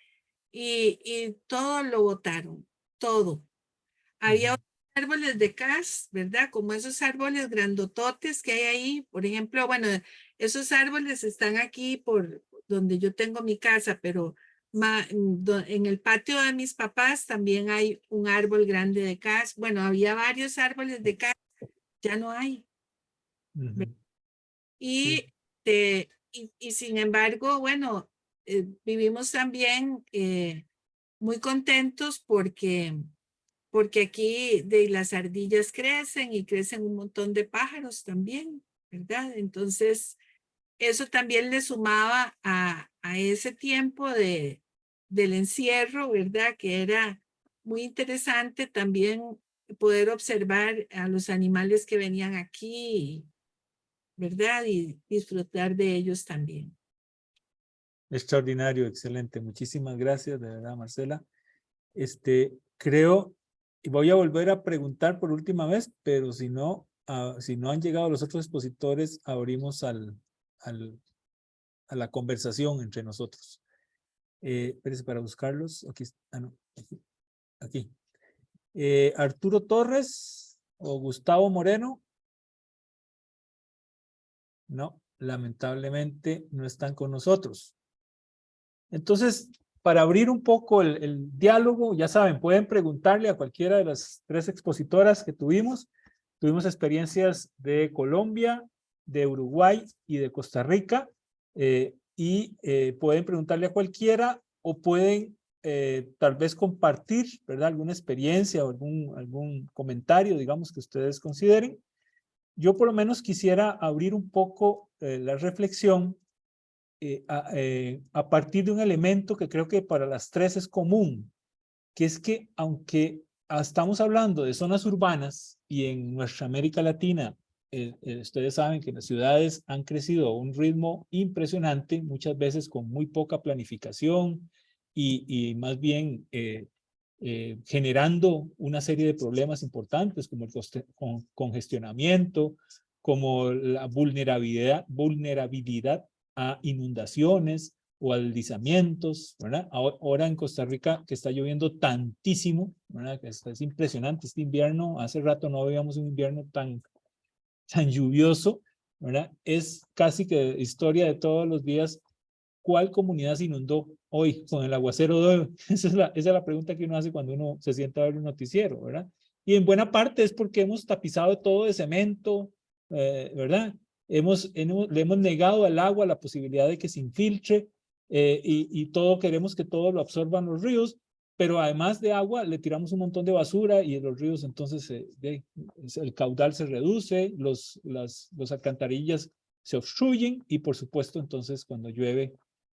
Y todo lo botaron, todo. Había otros árboles de cas, ¿verdad? Como esos árboles grandototes que hay ahí, por ejemplo, bueno, esos árboles están aquí por donde yo tengo mi casa, pero en el patio de mis papás también hay un árbol grande de cas. Bueno, había varios árboles de cas, ya no hay. Y, y sin embargo, bueno, vivimos también muy contentos porque aquí las ardillas crecen y crecen un montón de pájaros también, ¿verdad? Entonces, eso también le sumaba a ese tiempo del encierro, ¿verdad? Que era muy interesante también poder observar a los animales que venían aquí, ¿verdad? Y disfrutar de ellos también. Extraordinario, excelente. Muchísimas gracias, de verdad, Marcela. Creo, y voy a volver a preguntar por última vez, pero si no han llegado los otros expositores, abrimos a la conversación entre nosotros. Espérese para buscarlos. Aquí, no, aquí. Arturo Torres o Gustavo Moreno. No, lamentablemente no están con nosotros. Entonces, para abrir un poco el diálogo, ya saben, pueden preguntarle a cualquiera de las 3 expositoras que tuvimos. Tuvimos experiencias de Colombia, de Uruguay y de Costa Rica, pueden preguntarle a cualquiera o pueden tal vez compartir, ¿verdad? Alguna experiencia o algún comentario, digamos, que ustedes consideren. Yo por lo menos quisiera abrir un poco la reflexión a partir de un elemento que creo que para las 3 es común, que es que aunque estamos hablando de zonas urbanas y en nuestra América Latina, ustedes saben que las ciudades han crecido a un ritmo impresionante, muchas veces con muy poca planificación y más bien generando una serie de problemas importantes como el congestionamiento, como la vulnerabilidad a inundaciones o a deslizamientos, ¿verdad? Ahora en Costa Rica que está lloviendo tantísimo, ¿verdad? Que es impresionante este invierno, hace rato no veíamos un invierno tan lluvioso, ¿verdad? Es casi que historia de todos los días ¿cuál comunidad se inundó hoy con el aguacero de hoy? Esa es la pregunta que uno hace cuando uno se sienta a ver un noticiero, ¿verdad? Y en buena parte es porque hemos tapizado todo de cemento, ¿verdad? Le hemos negado al agua la posibilidad de que se infiltre, y todo queremos que todo lo absorban los ríos, pero además de agua le tiramos un montón de basura y los ríos entonces el caudal se reduce, las alcantarillas se obstruyen y por supuesto entonces cuando llueve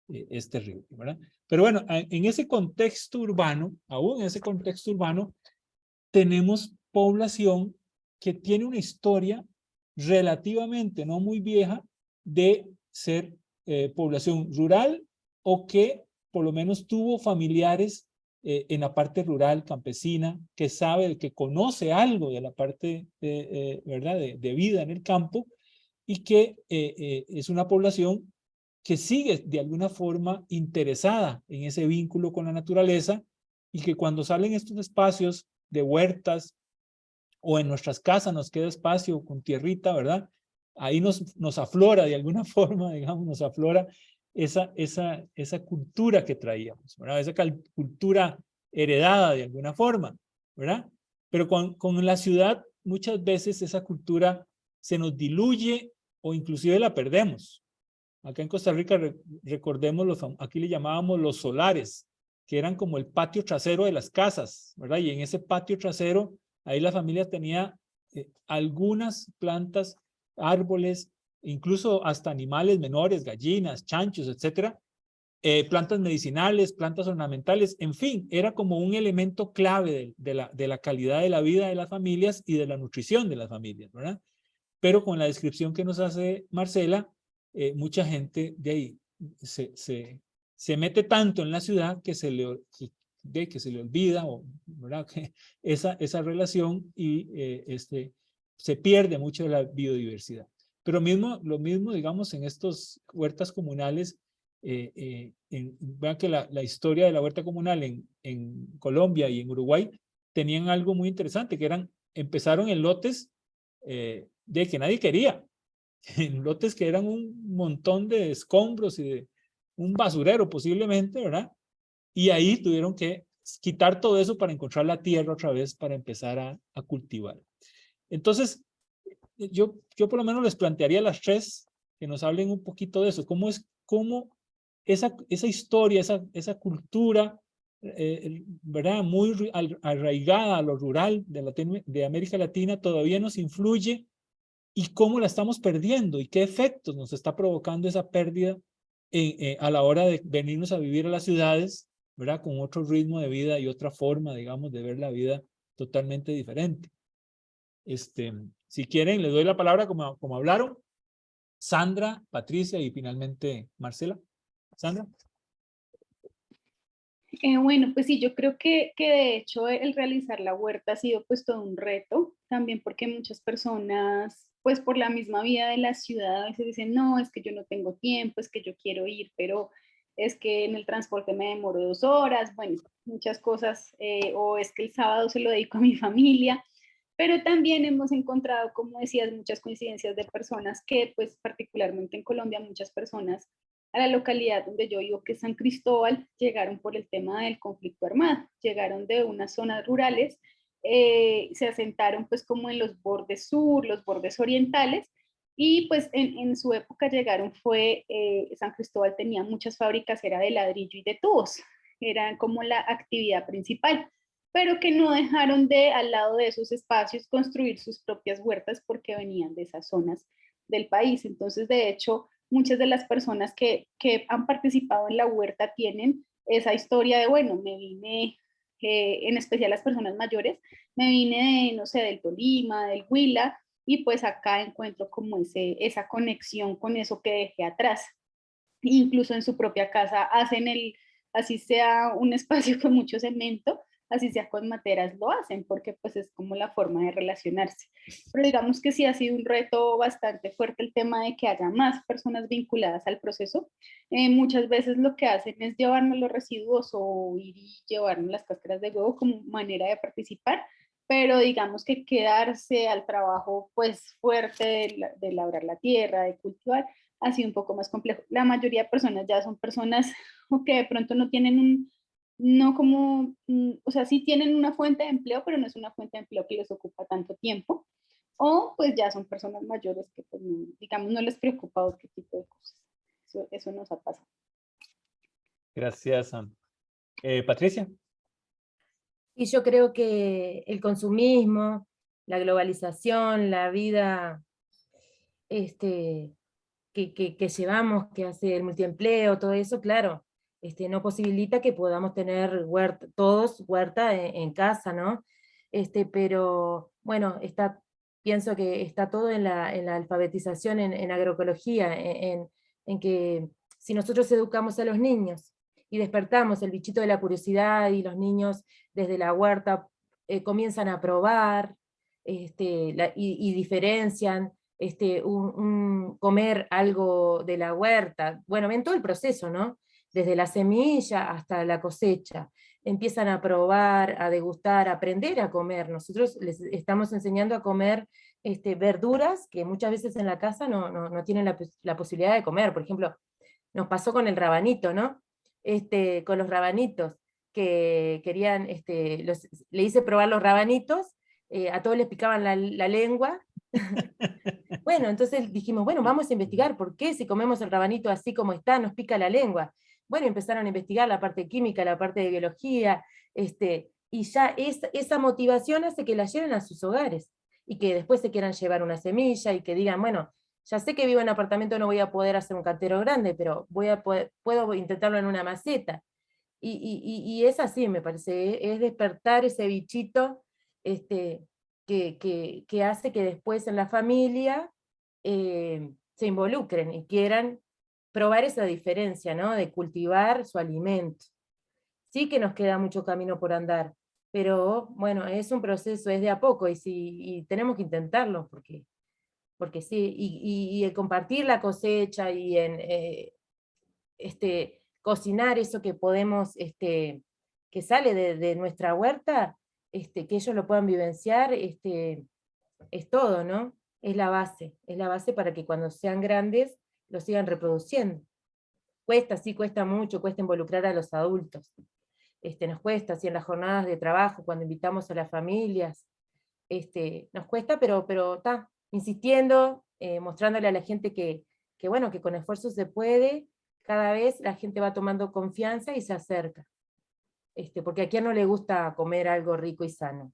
es terrible, ¿verdad? Pero bueno, en ese contexto urbano, aún en ese contexto urbano, tenemos población que tiene una historia relativamente no muy vieja de ser población rural o que por lo menos tuvo familiares en la parte rural, campesina, que sabe, que conoce algo de la parte ¿verdad? De vida en el campo y que es una población que sigue de alguna forma interesada en ese vínculo con la naturaleza y que cuando salen estos espacios de huertas o en nuestras casas nos queda espacio con tierrita, ¿verdad? Ahí nos aflora de alguna forma, digamos, nos aflora esa cultura que traíamos, ¿verdad? Esa cultura heredada de alguna forma, ¿verdad? Pero con la ciudad muchas veces esa cultura se nos diluye o inclusive la perdemos. Acá en Costa Rica recordemos, aquí le llamábamos los solares, que eran como el patio trasero de las casas, ¿verdad? Y en ese patio trasero, ahí la familia tenía algunas plantas, árboles, incluso hasta animales menores, gallinas, chanchos, etcétera, plantas medicinales, plantas ornamentales, en fin, era como un elemento clave de la calidad de la vida de las familias y de la nutrición de las familias, ¿verdad? Pero con la descripción que nos hace Marcela, mucha gente de ahí se mete tanto en la ciudad que se le olvida, ¿verdad? esa relación y se pierde mucho de la biodiversidad. Pero lo mismo, digamos, en estos huertas comunales, vean que la historia de la huerta comunal en Colombia y en Uruguay tenían algo muy interesante, que empezaron en lotes de que nadie quería, en lotes que eran un montón de escombros y de un basurero posiblemente, ¿verdad? Y ahí tuvieron que quitar todo eso para encontrar la tierra otra vez para empezar a cultivar. Entonces, yo por lo menos les plantearía a las tres que nos hablen un poquito de eso, cómo esa historia, esa cultura, ¿verdad? Muy arraigada a lo rural de América Latina todavía nos influye y cómo la estamos perdiendo y qué efectos nos está provocando esa pérdida a la hora de venirnos a vivir a las ciudades, ¿verdad? Con otro ritmo de vida y otra forma, digamos, de ver la vida totalmente diferente. Si quieren, les doy la palabra como hablaron. Sandra, Patricia y finalmente Marcela. Sandra. Bueno, pues sí, yo creo que de hecho el realizar la huerta ha sido pues todo un reto, también porque muchas personas, pues por la misma vida de la ciudad, a veces dicen, no, es que yo no tengo tiempo, es que yo quiero ir, pero es que en el transporte me demoro 2 horas, bueno, muchas cosas, o es que el sábado se lo dedico a mi familia, pero también hemos encontrado, como decías, muchas coincidencias de personas que, pues particularmente en Colombia, muchas personas a la localidad donde yo vivo, que es San Cristóbal, llegaron por el tema del conflicto armado, llegaron de unas zonas rurales, se asentaron pues como en los bordes sur, los bordes orientales, y pues en su época llegaron San Cristóbal tenía muchas fábricas, era de ladrillo y de tubos, eran como la actividad principal, pero que no dejaron de, al lado de esos espacios, construir sus propias huertas porque venían de esas zonas del país. Entonces, de hecho, muchas de las personas que han participado en la huerta tienen esa historia de, bueno, me vine, en especial las personas mayores, me vine de, no sé, del Tolima, del Huila, y pues acá encuentro como esa conexión con eso que dejé atrás. Incluso en su propia casa hacen así sea un espacio con mucho cemento, así sea con materas, lo hacen, porque pues es como la forma de relacionarse. Pero digamos que sí ha sido un reto bastante fuerte el tema de que haya más personas vinculadas al proceso. Muchas veces lo que hacen es llevarnos los residuos o ir y llevarnos las cáscaras de huevo como manera de participar, pero digamos que quedarse al trabajo pues fuerte de labrar la tierra, de cultivar, ha sido un poco más complejo. La mayoría de personas ya son personas que de pronto no tienen no como, o sea, sí tienen una fuente de empleo, pero no es una fuente de empleo que les ocupa tanto tiempo, o pues ya son personas mayores que, pues, digamos, no les preocupa otro tipo de cosas. Eso nos ha pasado. Gracias, Sam. Patricia. Y yo creo que el consumismo, la globalización, la vida que llevamos, que hace el multiempleo, todo eso, claro, no posibilita que podamos tener todos huerta en casa, ¿no? Pero bueno, pienso que está todo en la alfabetización en agroecología, en que si nosotros educamos a los niños y despertamos el bichito de la curiosidad y los niños desde la huerta comienzan a probar y diferencian comer algo de la huerta, bueno, ven todo el proceso, ¿no? Desde la semilla hasta la cosecha, empiezan a probar, a degustar, a aprender a comer. Nosotros les estamos enseñando a comer verduras que muchas veces en la casa no tienen la posibilidad de comer. Por ejemplo, nos pasó con el rabanito, ¿no? Con los rabanitos, que querían, le hice probar los rabanitos, a todos les picaban la lengua. Bueno, entonces dijimos, bueno, vamos a investigar por qué si comemos el rabanito así como está, nos pica la lengua. Bueno, empezaron a investigar la parte química, la parte de biología, y ya esa motivación hace que la lleven a sus hogares, y que después se quieran llevar una semilla, y que digan, bueno, ya sé que vivo en apartamento, no voy a poder hacer un cantero grande, pero puedo intentarlo en una maceta. Y es así, me parece, es despertar ese bichito, que hace que después en la familia se involucren y quieran probar esa diferencia, ¿no? De cultivar su alimento. Sí que nos queda mucho camino por andar, pero bueno, es un proceso, es de a poco, y tenemos que intentarlo, porque sí, y el compartir la cosecha, y cocinar eso que podemos, que sale de nuestra huerta, que ellos lo puedan vivenciar, es todo, ¿no? Es la base para que cuando sean grandes lo sigan reproduciendo. Cuesta, sí, cuesta mucho, cuesta involucrar a los adultos. Nos cuesta, así en las jornadas de trabajo, cuando invitamos a las familias, nos cuesta, pero está, insistiendo, mostrándole a la gente que bueno, que con esfuerzo se puede, cada vez la gente va tomando confianza y se acerca. Porque a quien no le gusta comer algo rico y sano.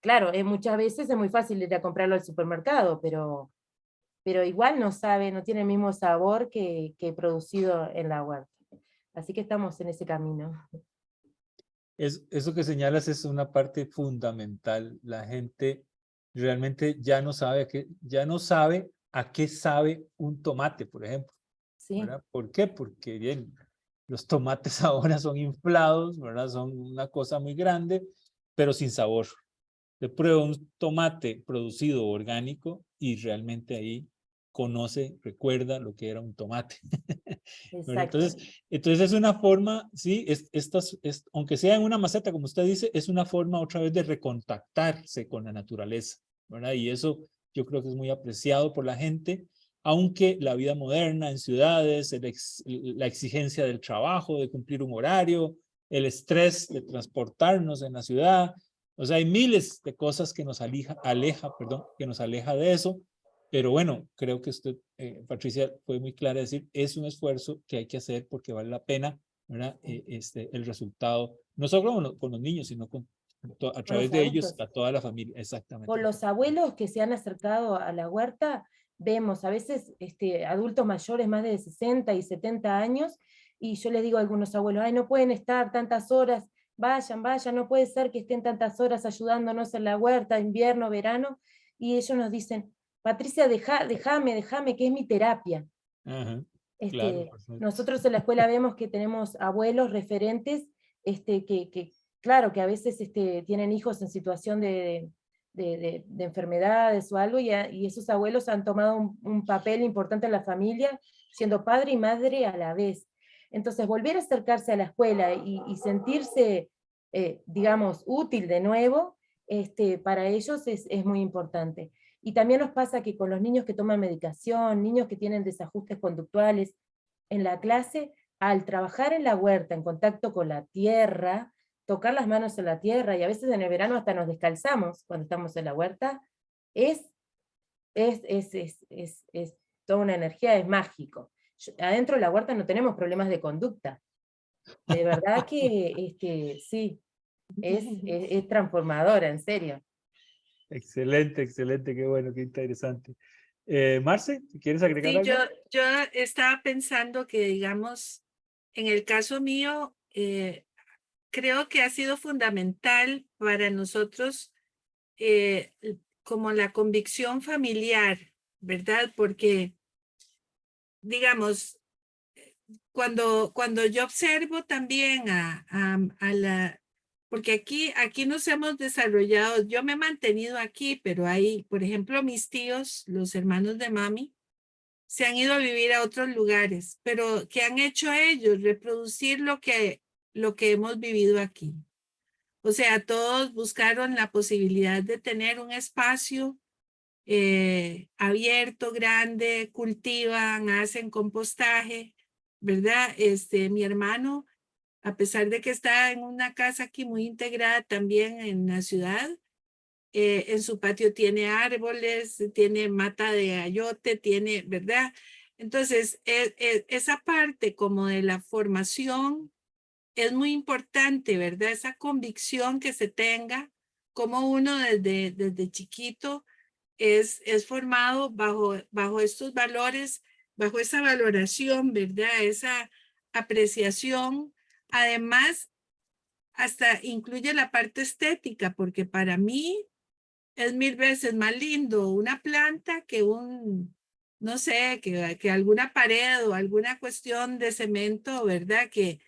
Claro, muchas veces es muy fácil ir a comprarlo al supermercado, pero igual no tiene el mismo sabor que producido en la huerta. Así que estamos en ese camino. Eso que señalas es una parte fundamental. La gente realmente ya no sabe a qué sabe un tomate, por ejemplo. Sí. ¿Verdad? ¿Por qué? Porque bien, los tomates ahora son inflados, ¿verdad? Son una cosa muy grande, pero sin sabor. Te prueba un tomate producido orgánico y realmente ahí recuerda lo que era un tomate. Entonces es una forma, sí, aunque sea en una maceta, como usted dice, es una forma otra vez de recontactarse con la naturaleza, ¿verdad? Y eso yo creo que es muy apreciado por la gente, aunque la vida moderna en ciudades, la exigencia del trabajo, de cumplir un horario, el estrés de transportarnos en la ciudad, o sea, hay miles de cosas que nos aleja de eso. Pero bueno, creo que usted, Patricia, fue muy clara de decir, es un esfuerzo que hay que hacer porque vale la pena, ¿verdad? El resultado, no solo con los niños, sino a través de ellos, a toda la familia, exactamente. Con los abuelos que se han acercado a la huerta, vemos a veces adultos mayores, más de 60 y 70 años, y yo les digo a algunos abuelos, ay, no pueden estar tantas horas, vayan, no puede ser que estén tantas horas ayudándonos en la huerta, invierno, verano, y ellos nos dicen, Patricia, déjame, que es mi terapia. Ajá, claro, nosotros en la escuela vemos que tenemos abuelos referentes, claro, que a veces tienen hijos en situación de enfermedades o algo, y esos abuelos han tomado un papel importante en la familia, siendo padre y madre a la vez. Entonces, volver a acercarse a la escuela y sentirse, digamos, útil de nuevo, para ellos es muy importante. Y también nos pasa que con los niños que toman medicación, niños que tienen desajustes conductuales, en la clase, al trabajar en la huerta, en contacto con la tierra, tocar las manos en la tierra, y a veces en el verano hasta nos descalzamos cuando estamos en la huerta, es toda una energía, es mágico. Adentro de la huerta no tenemos problemas de conducta. De verdad que sí, es transformadora, en serio. Excelente, excelente, qué bueno, qué interesante. Marce, ¿quieres agregar Sí, algo? yo estaba pensando que, digamos, en el caso mío, creo que ha sido fundamental para nosotros como la convicción familiar, ¿verdad? Porque, digamos, cuando yo observo también a la, porque aquí nos hemos desarrollado, yo me he mantenido aquí, pero hay, por ejemplo, mis tíos, los hermanos de mami, se han ido a vivir a otros lugares, pero ¿qué han hecho ellos? Reproducir lo que hemos vivido aquí. O sea, todos buscaron la posibilidad de tener un espacio abierto, grande, cultivan, hacen compostaje, ¿verdad? Mi hermano, a pesar de que está en una casa aquí muy integrada también en la ciudad, en su patio tiene árboles, tiene mata de ayote, tiene, ¿verdad? Entonces, esa parte como de la formación es muy importante, ¿verdad? Esa convicción que se tenga, como uno desde chiquito es formado bajo estos valores, bajo esa valoración, ¿verdad? Esa apreciación. Además, hasta incluye la parte estética, porque para mí es 1000 veces más lindo una planta que no sé, que alguna pared o alguna cuestión de cemento, ¿verdad? Que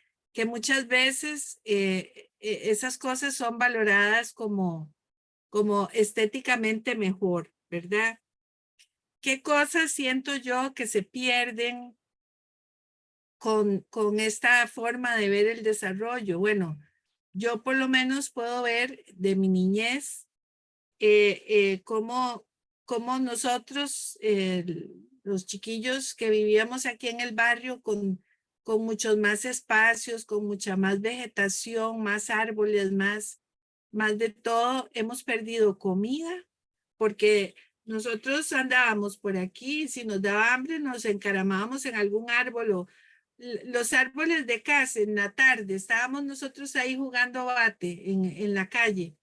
muchas veces esas cosas son valoradas como estéticamente mejor, ¿verdad? ¿Qué cosas siento yo que se pierden con esta forma de ver el desarrollo? Bueno, yo por lo menos puedo ver de mi niñez cómo nosotros, los chiquillos que vivíamos aquí en el barrio con muchos más espacios, con mucha más vegetación, más árboles, más de todo, hemos perdido comida porque nosotros andábamos por aquí, si nos daba hambre nos encaramábamos en algún árbol o los árboles de casa en la tarde, estábamos nosotros ahí jugando bate en la calle.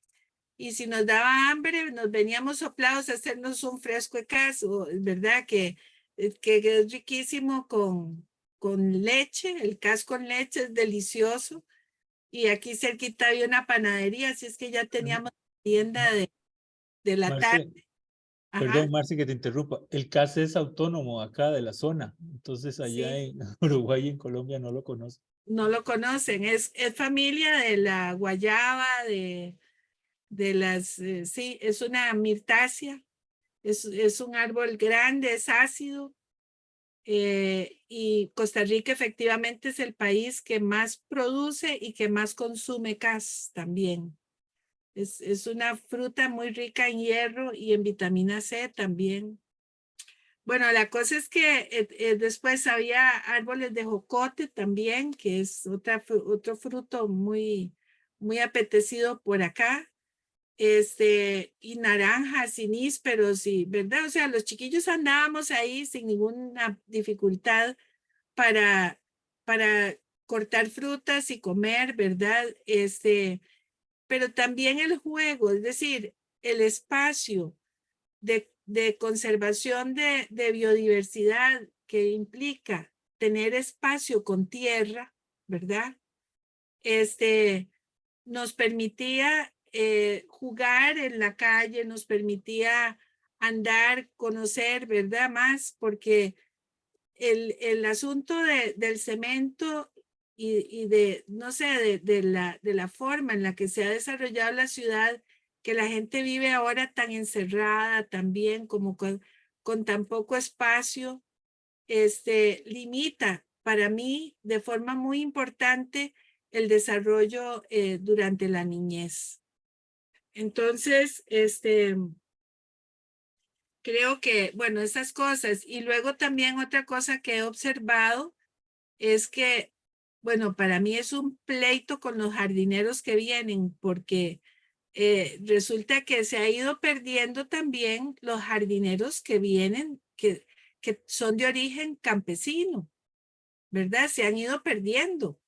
Y si nos daba hambre, nos veníamos soplados a hacernos un fresco de caso, ¿verdad? Que es riquísimo con leche, el cas con leche es delicioso. Y aquí cerquita había una panadería, así es que ya teníamos tienda de la Marce, tarde. perdón, Ajá. Marce, que te interrumpa. El CAS es autónomo acá de la zona, entonces allá Sí, en Uruguay y en Colombia no lo conozco. no lo conocen, es familia de la guayaba, de las, sí, es una mirtácea, es un árbol grande, es ácido, y Costa Rica efectivamente es el país que más produce y que más consume cas también. Es una fruta muy rica en hierro y en vitamina C también. Bueno, la cosa es que después había árboles de jocote también, que es otro fruto muy apetecido por acá. Y naranjas y nísperos y, ¿verdad? O sea, los chiquillos andábamos ahí sin ninguna dificultad para, para cortar frutas y comer, ¿verdad? Pero también el juego, es decir, el espacio de conservación de biodiversidad que implica tener espacio con tierra, ¿verdad? Nos permitía jugar en la calle, nos permitía andar, conocer, ¿verdad? Más, porque el asunto del cemento y de, no sé, de la forma en la que se ha desarrollado la ciudad, que la gente vive ahora tan encerrada también, como con tan poco espacio, limita para mí de forma muy importante el desarrollo durante la niñez. Entonces, creo que, bueno, esas cosas. Y luego también otra cosa que he observado es que, bueno, para mí es un pleito con los jardineros que vienen, porque resulta que se ha ido perdiendo también los jardineros que vienen, que son de origen campesino, ¿verdad? Se han ido perdiendo,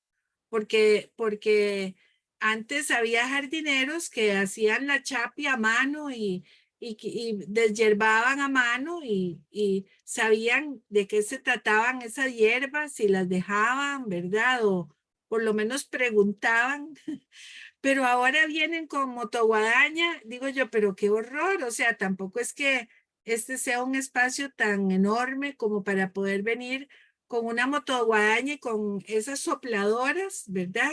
porque antes había jardineros que hacían la chapia a mano y deshiervaban a mano y sabían de qué se trataban esas hierbas y las dejaban, ¿verdad? O por lo menos preguntaban. Pero ahora vienen con motoguadaña, digo yo, pero qué horror, o sea, tampoco es que este sea un espacio tan enorme como para poder venir con una motoguadaña y con esas sopladoras, ¿verdad?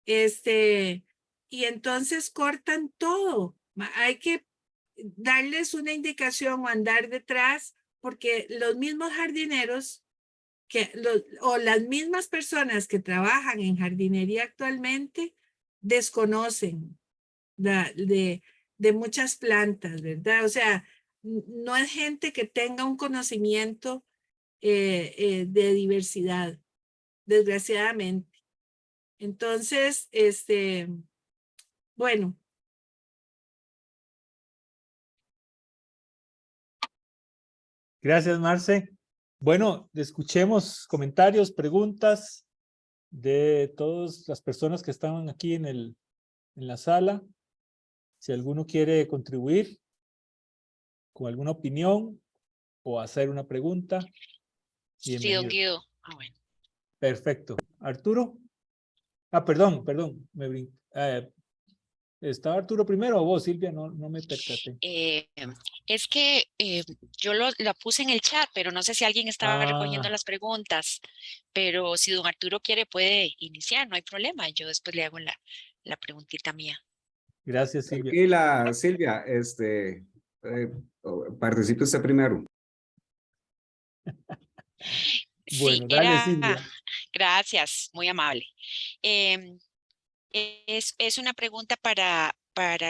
Y entonces cortan todo. Hay que darles una indicación o andar detrás, porque los mismos jardineros o las mismas personas que trabajan en jardinería actualmente desconocen de muchas plantas, ¿verdad? O sea, no es gente que tenga un conocimiento de diversidad, desgraciadamente. Entonces, bueno. Gracias, Marce. Bueno, escuchemos comentarios, preguntas de todas las personas que estaban aquí en la sala. Si alguno quiere contribuir con alguna opinión o hacer una pregunta, Sí, don bienvenido. Guido. Ah, bueno. Perfecto. Arturo. Ah, perdón, ¿estaba Arturo primero o vos, Silvia? No me percaté. Es que yo la puse en el chat, pero no sé si alguien estaba recogiendo Ah, las preguntas. Pero si don Arturo quiere, puede iniciar, no hay problema. Yo después le hago la preguntita mía. gracias, Silvia. Tranquila, Silvia, participe usted primero. Sí, Bueno, dale, Silvia. gracias, muy amable. Es una pregunta para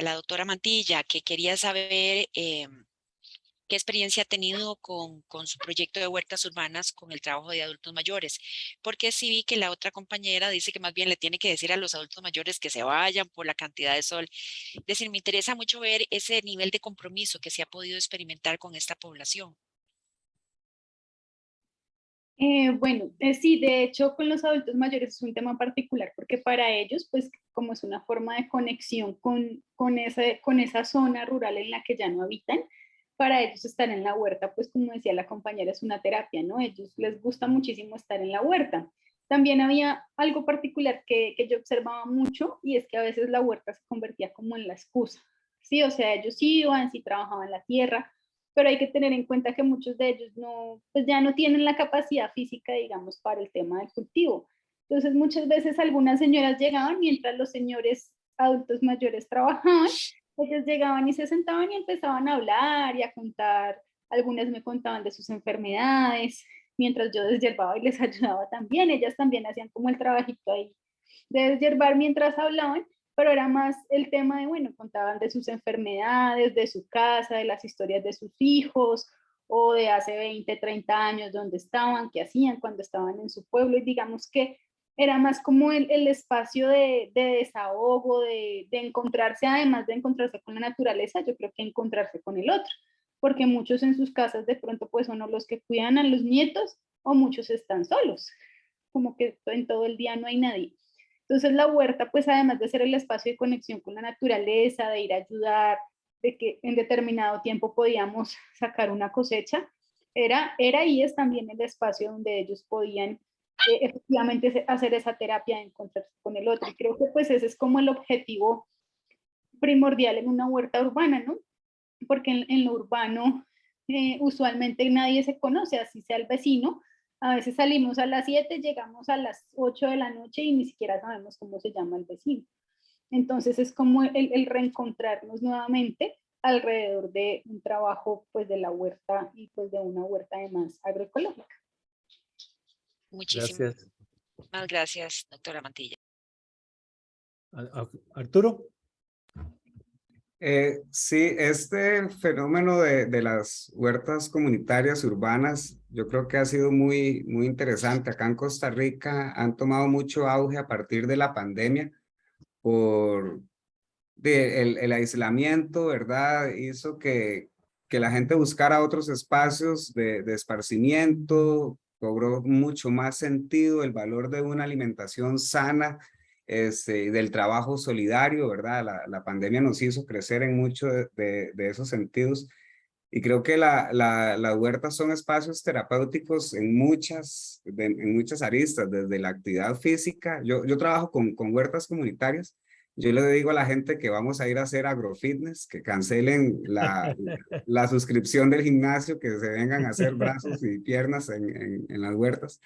la doctora Mantilla, que quería saber qué experiencia ha tenido con su proyecto de huertas urbanas con el trabajo de adultos mayores, porque sí vi que la otra compañera dice que más bien le tiene que decir a los adultos mayores que se vayan por la cantidad de sol. Es decir, me interesa mucho ver ese nivel de compromiso que se ha podido experimentar con esta población. Bueno, sí, de hecho con los adultos mayores es un tema particular porque para ellos, pues como es una forma de conexión con esa zona rural en la que ya no habitan, para ellos estar en la huerta, pues como decía la compañera, es una terapia, ¿no? Ellos les gusta muchísimo estar en la huerta. También había algo particular que yo observaba mucho y es que a veces la huerta se convertía como en la excusa, ¿sí? O sea, ellos iban, sí trabajaban la tierra, pero hay que tener en cuenta que muchos de ellos no, pues ya no tienen la capacidad física, digamos, para el tema del cultivo. Entonces, muchas veces algunas señoras llegaban mientras los señores adultos mayores trabajaban, ellos llegaban y se sentaban y empezaban a hablar y a contar. Algunas me contaban de sus enfermedades, mientras yo deshierbaba y les ayudaba también. Ellas también hacían como el trabajito ahí de deshiervar mientras hablaban, pero era más el tema de, bueno, contaban de sus enfermedades, de su casa, de las historias de sus hijos, o de hace 20, 30 años, dónde estaban, qué hacían cuando estaban en su pueblo, y digamos que era más como el espacio de desahogo, de encontrarse, además de encontrarse con la naturaleza, yo creo que encontrarse con el otro, porque muchos en sus casas de pronto pues son los que cuidan a los nietos, o muchos están solos, como que en todo el día no hay nadie. Entonces la huerta, pues además de ser el espacio de conexión con la naturaleza, de ir a ayudar, de que en determinado tiempo podíamos sacar una cosecha, era y es también el espacio donde ellos podían efectivamente hacer esa terapia de encontrarse con el otro. Y creo que pues ese es como el objetivo primordial en una huerta urbana, ¿no? Porque en lo urbano usualmente nadie se conoce, así sea el vecino. A veces salimos a las 7, llegamos a las 8 de la noche y ni siquiera sabemos cómo se llama el vecino. Entonces es como el reencontrarnos nuevamente alrededor de un trabajo pues de la huerta y pues de una huerta además agroecológica. Muchísimas Gracias. gracias, doctora Mantilla. Arturo. Sí, este fenómeno de las huertas comunitarias urbanas, yo creo que ha sido muy interesante. Acá en Costa Rica han tomado mucho auge a partir de la pandemia por el aislamiento, ¿verdad? Hizo que la gente buscara otros espacios de esparcimiento, cobró mucho más sentido el valor de una alimentación sana, del trabajo solidario, ¿verdad? La pandemia nos hizo crecer en muchos de esos sentidos. Y creo que las huertas son espacios terapéuticos en muchas aristas, desde la actividad física. Yo trabajo con huertas comunitarias. Yo le digo a la gente que vamos a ir a hacer agrofitness, que cancelen la suscripción del gimnasio, que se vengan a hacer brazos y piernas en las huertas.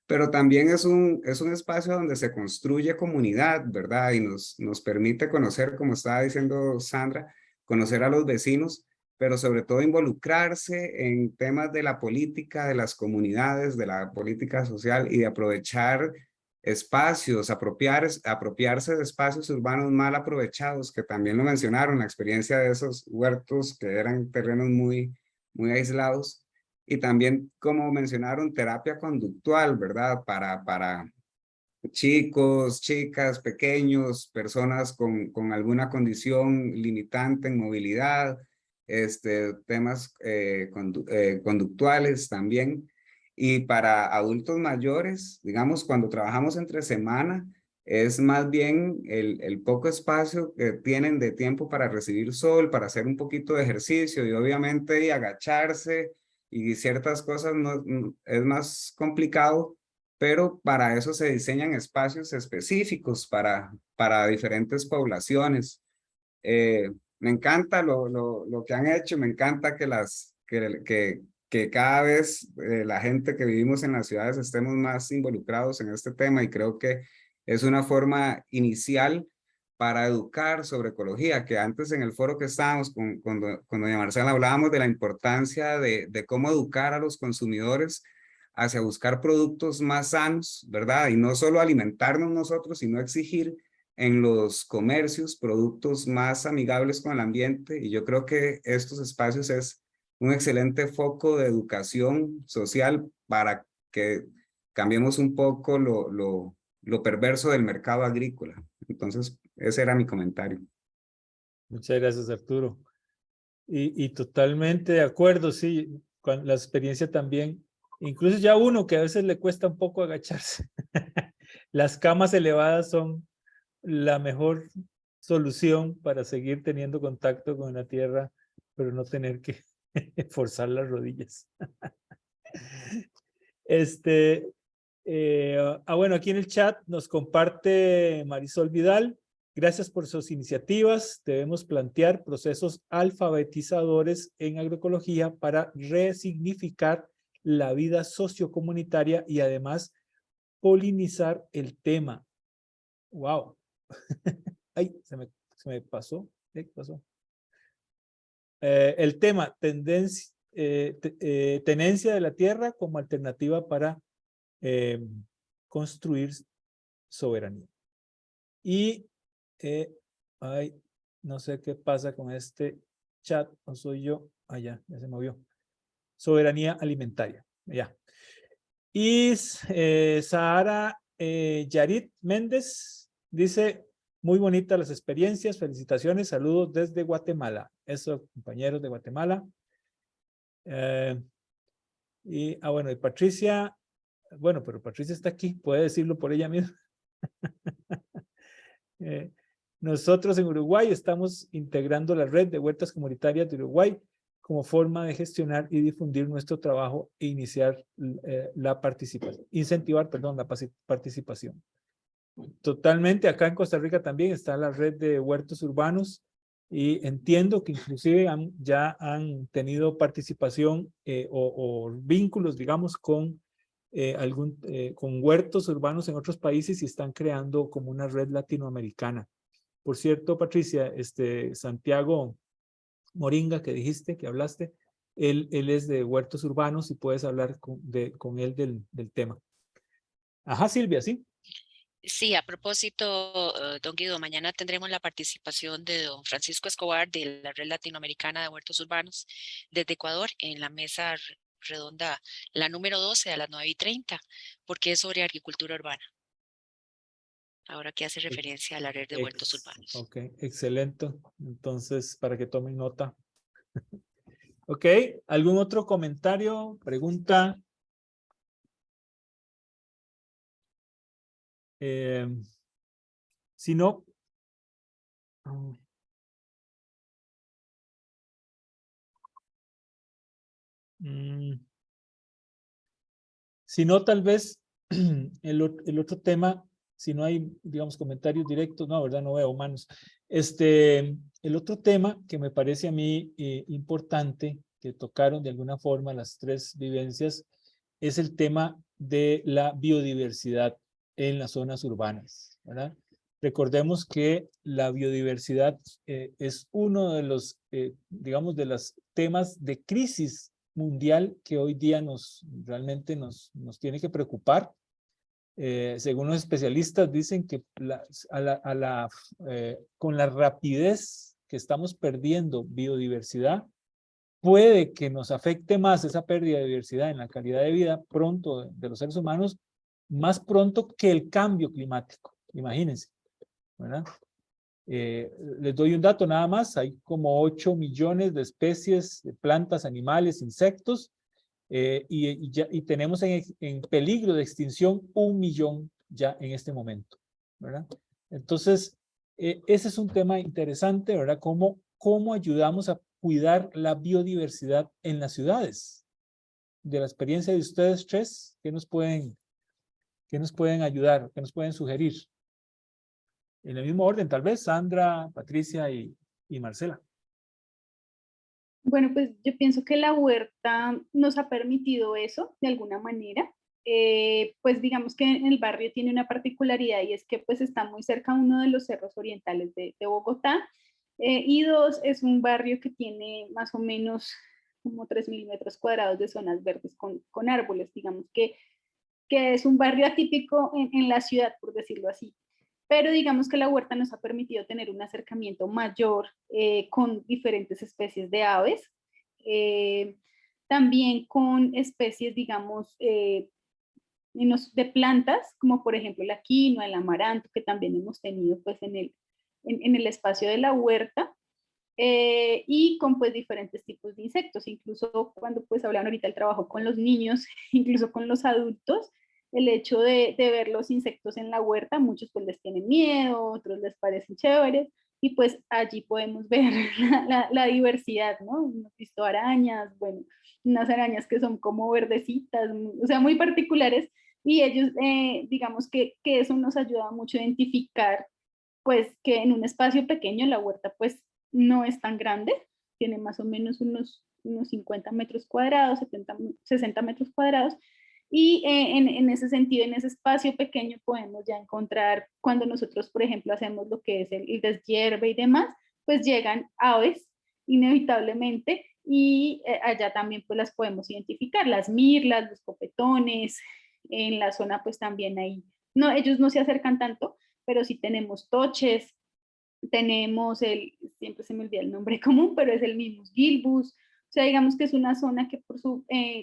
Pero también es un espacio donde se construye comunidad, ¿verdad? Y nos permite conocer, como estaba diciendo Sandra, conocer a los vecinos, pero sobre todo involucrarse en temas de la política, de las comunidades, de la política social y de aprovechar espacios, apropiarse de espacios urbanos mal aprovechados, que también lo mencionaron, la experiencia de esos huertos que eran terrenos muy aislados. Y también, como mencionaron, terapia conductual, ¿verdad? Para chicos, chicas, pequeños, personas con alguna condición limitante en movilidad, temas conductuales también. Y para adultos mayores, digamos, cuando trabajamos entre semana, es más bien el poco espacio que tienen de tiempo para recibir sol, para hacer un poquito de ejercicio y obviamente y agacharse y ciertas cosas es más complicado, pero para eso se diseñan espacios específicos para diferentes poblaciones. Me encanta lo que han hecho, me encanta que cada vez la gente que vivimos en las ciudades estemos más involucrados en este tema y creo que es una forma inicial para educar sobre ecología, que antes en el foro que estábamos con doña Marcela hablábamos de la importancia de cómo educar a los consumidores hacia buscar productos más sanos, ¿verdad? Y no solo alimentarnos nosotros, sino exigir en los comercios productos más amigables con el ambiente. Y yo creo que estos espacios es un excelente foco de educación social para que cambiemos un poco lo perverso del mercado agrícola. Entonces, ese era mi comentario. Muchas gracias, Arturo. Y totalmente de acuerdo, sí, con la experiencia también, incluso ya uno que a veces le cuesta un poco agacharse. Las camas elevadas son la mejor solución para seguir teniendo contacto con la tierra, pero no tener que forzar las rodillas. Bueno, aquí en el chat nos comparte Marisol Vidal. Gracias por sus iniciativas. Debemos plantear procesos alfabetizadores en agroecología para resignificar la vida sociocomunitaria y además polinizar el tema. ¡Wow! ¡Ay! Se me pasó. ¿Qué pasó? El tema, tenencia de la tierra como alternativa para construir soberanía. Y no sé qué pasa con este chat, no soy yo, ya se movió. Soberanía alimentaria, ya. Y Sahara Yarit Méndez dice, muy bonitas las experiencias, felicitaciones, saludos desde Guatemala. Eso, compañeros de Guatemala. Bueno, y Patricia, bueno, pero Patricia está aquí, puede decirlo por ella misma. Nosotros en Uruguay estamos integrando la red de huertas comunitarias de Uruguay como forma de gestionar y difundir nuestro trabajo e iniciar la participación, incentivar, perdón, la participación. Totalmente, acá en Costa Rica también está la red de huertos urbanos y entiendo que inclusive ya han tenido participación o vínculos, digamos, con huertos urbanos en otros países y están creando como una red latinoamericana. Por cierto, Patricia, Santiago Moringa, que dijiste, que hablaste, él es de huertos urbanos y puedes hablar con él del tema. Ajá, Silvia, sí. Sí, a propósito, don Guido, mañana tendremos la participación de don Francisco Escobar de la Red Latinoamericana de Huertos Urbanos desde Ecuador en la mesa redonda, la número 12 a las 9:30, porque es sobre agricultura urbana. Ahora que hace referencia a la red de huertos urbanos. Ok, excelente. Entonces, para que tomen nota. Ok, ¿algún otro comentario, pregunta? Si no, si no, tal vez el otro tema, si no hay, digamos, comentarios directos, no, ¿verdad? No veo manos. El otro tema que me parece a mí importante, que tocaron de alguna forma las tres vivencias, es el tema de la biodiversidad en las zonas urbanas, ¿verdad? Recordemos que la biodiversidad es uno de los, digamos, de los temas de crisis mundial que hoy día realmente nos tiene que preocupar. Según los especialistas dicen que con la rapidez que estamos perdiendo biodiversidad, puede que nos afecte más esa pérdida de diversidad en la calidad de vida pronto de los seres humanos, más pronto que el cambio climático. Imagínense, ¿verdad? Les doy un dato nada más, hay como 8 millones de especies de plantas, animales, insectos, y tenemos en peligro de extinción 1 millón ya en este momento, ¿verdad? Entonces, ese es un tema interesante, ¿verdad? ¿Cómo ayudamos a cuidar la biodiversidad en las ciudades? De la experiencia de ustedes tres, ¿qué nos pueden ayudar? ¿Qué nos pueden sugerir? En el mismo orden, tal vez, Sandra, Patricia y Marcela. Bueno, pues yo pienso que la huerta nos ha permitido eso de alguna manera. Pues digamos que el barrio tiene una particularidad y es que pues está muy cerca a uno de los cerros orientales de Bogotá, y dos, es un barrio que tiene más o menos como 3.000 metros cuadrados de zonas verdes con árboles, digamos que es un barrio atípico en la ciudad, por decirlo así. Pero digamos que la huerta nos ha permitido tener un acercamiento mayor con diferentes especies de aves, también con especies, digamos, de plantas, como por ejemplo la quinoa, el amaranto, que también hemos tenido pues en el espacio de la huerta, y con pues diferentes tipos de insectos, incluso cuando pues hablan ahorita del trabajo con los niños, incluso con los adultos, el hecho de ver los insectos en la huerta, muchos pues les tienen miedo, otros les parecen chéveres, y pues allí podemos ver la diversidad, ¿no? Hemos visto arañas, bueno, unas arañas que son como verdecitas, o sea, muy particulares, y ellos, digamos que eso nos ayuda mucho a identificar, pues que en un espacio pequeño la huerta pues no es tan grande, tiene más o menos unos 50 metros cuadrados, 60 metros cuadrados, y en ese sentido, en ese espacio pequeño podemos ya encontrar, cuando nosotros, por ejemplo, hacemos lo que es el deshierve y demás, pues llegan aves inevitablemente, y allá también pues las podemos identificar, las mirlas, los copetones, en la zona pues también ahí, no, ellos no se acercan tanto, pero sí tenemos toches, tenemos siempre se me olvida el nombre común, pero es el mismo gilbus, o sea, digamos que es una zona que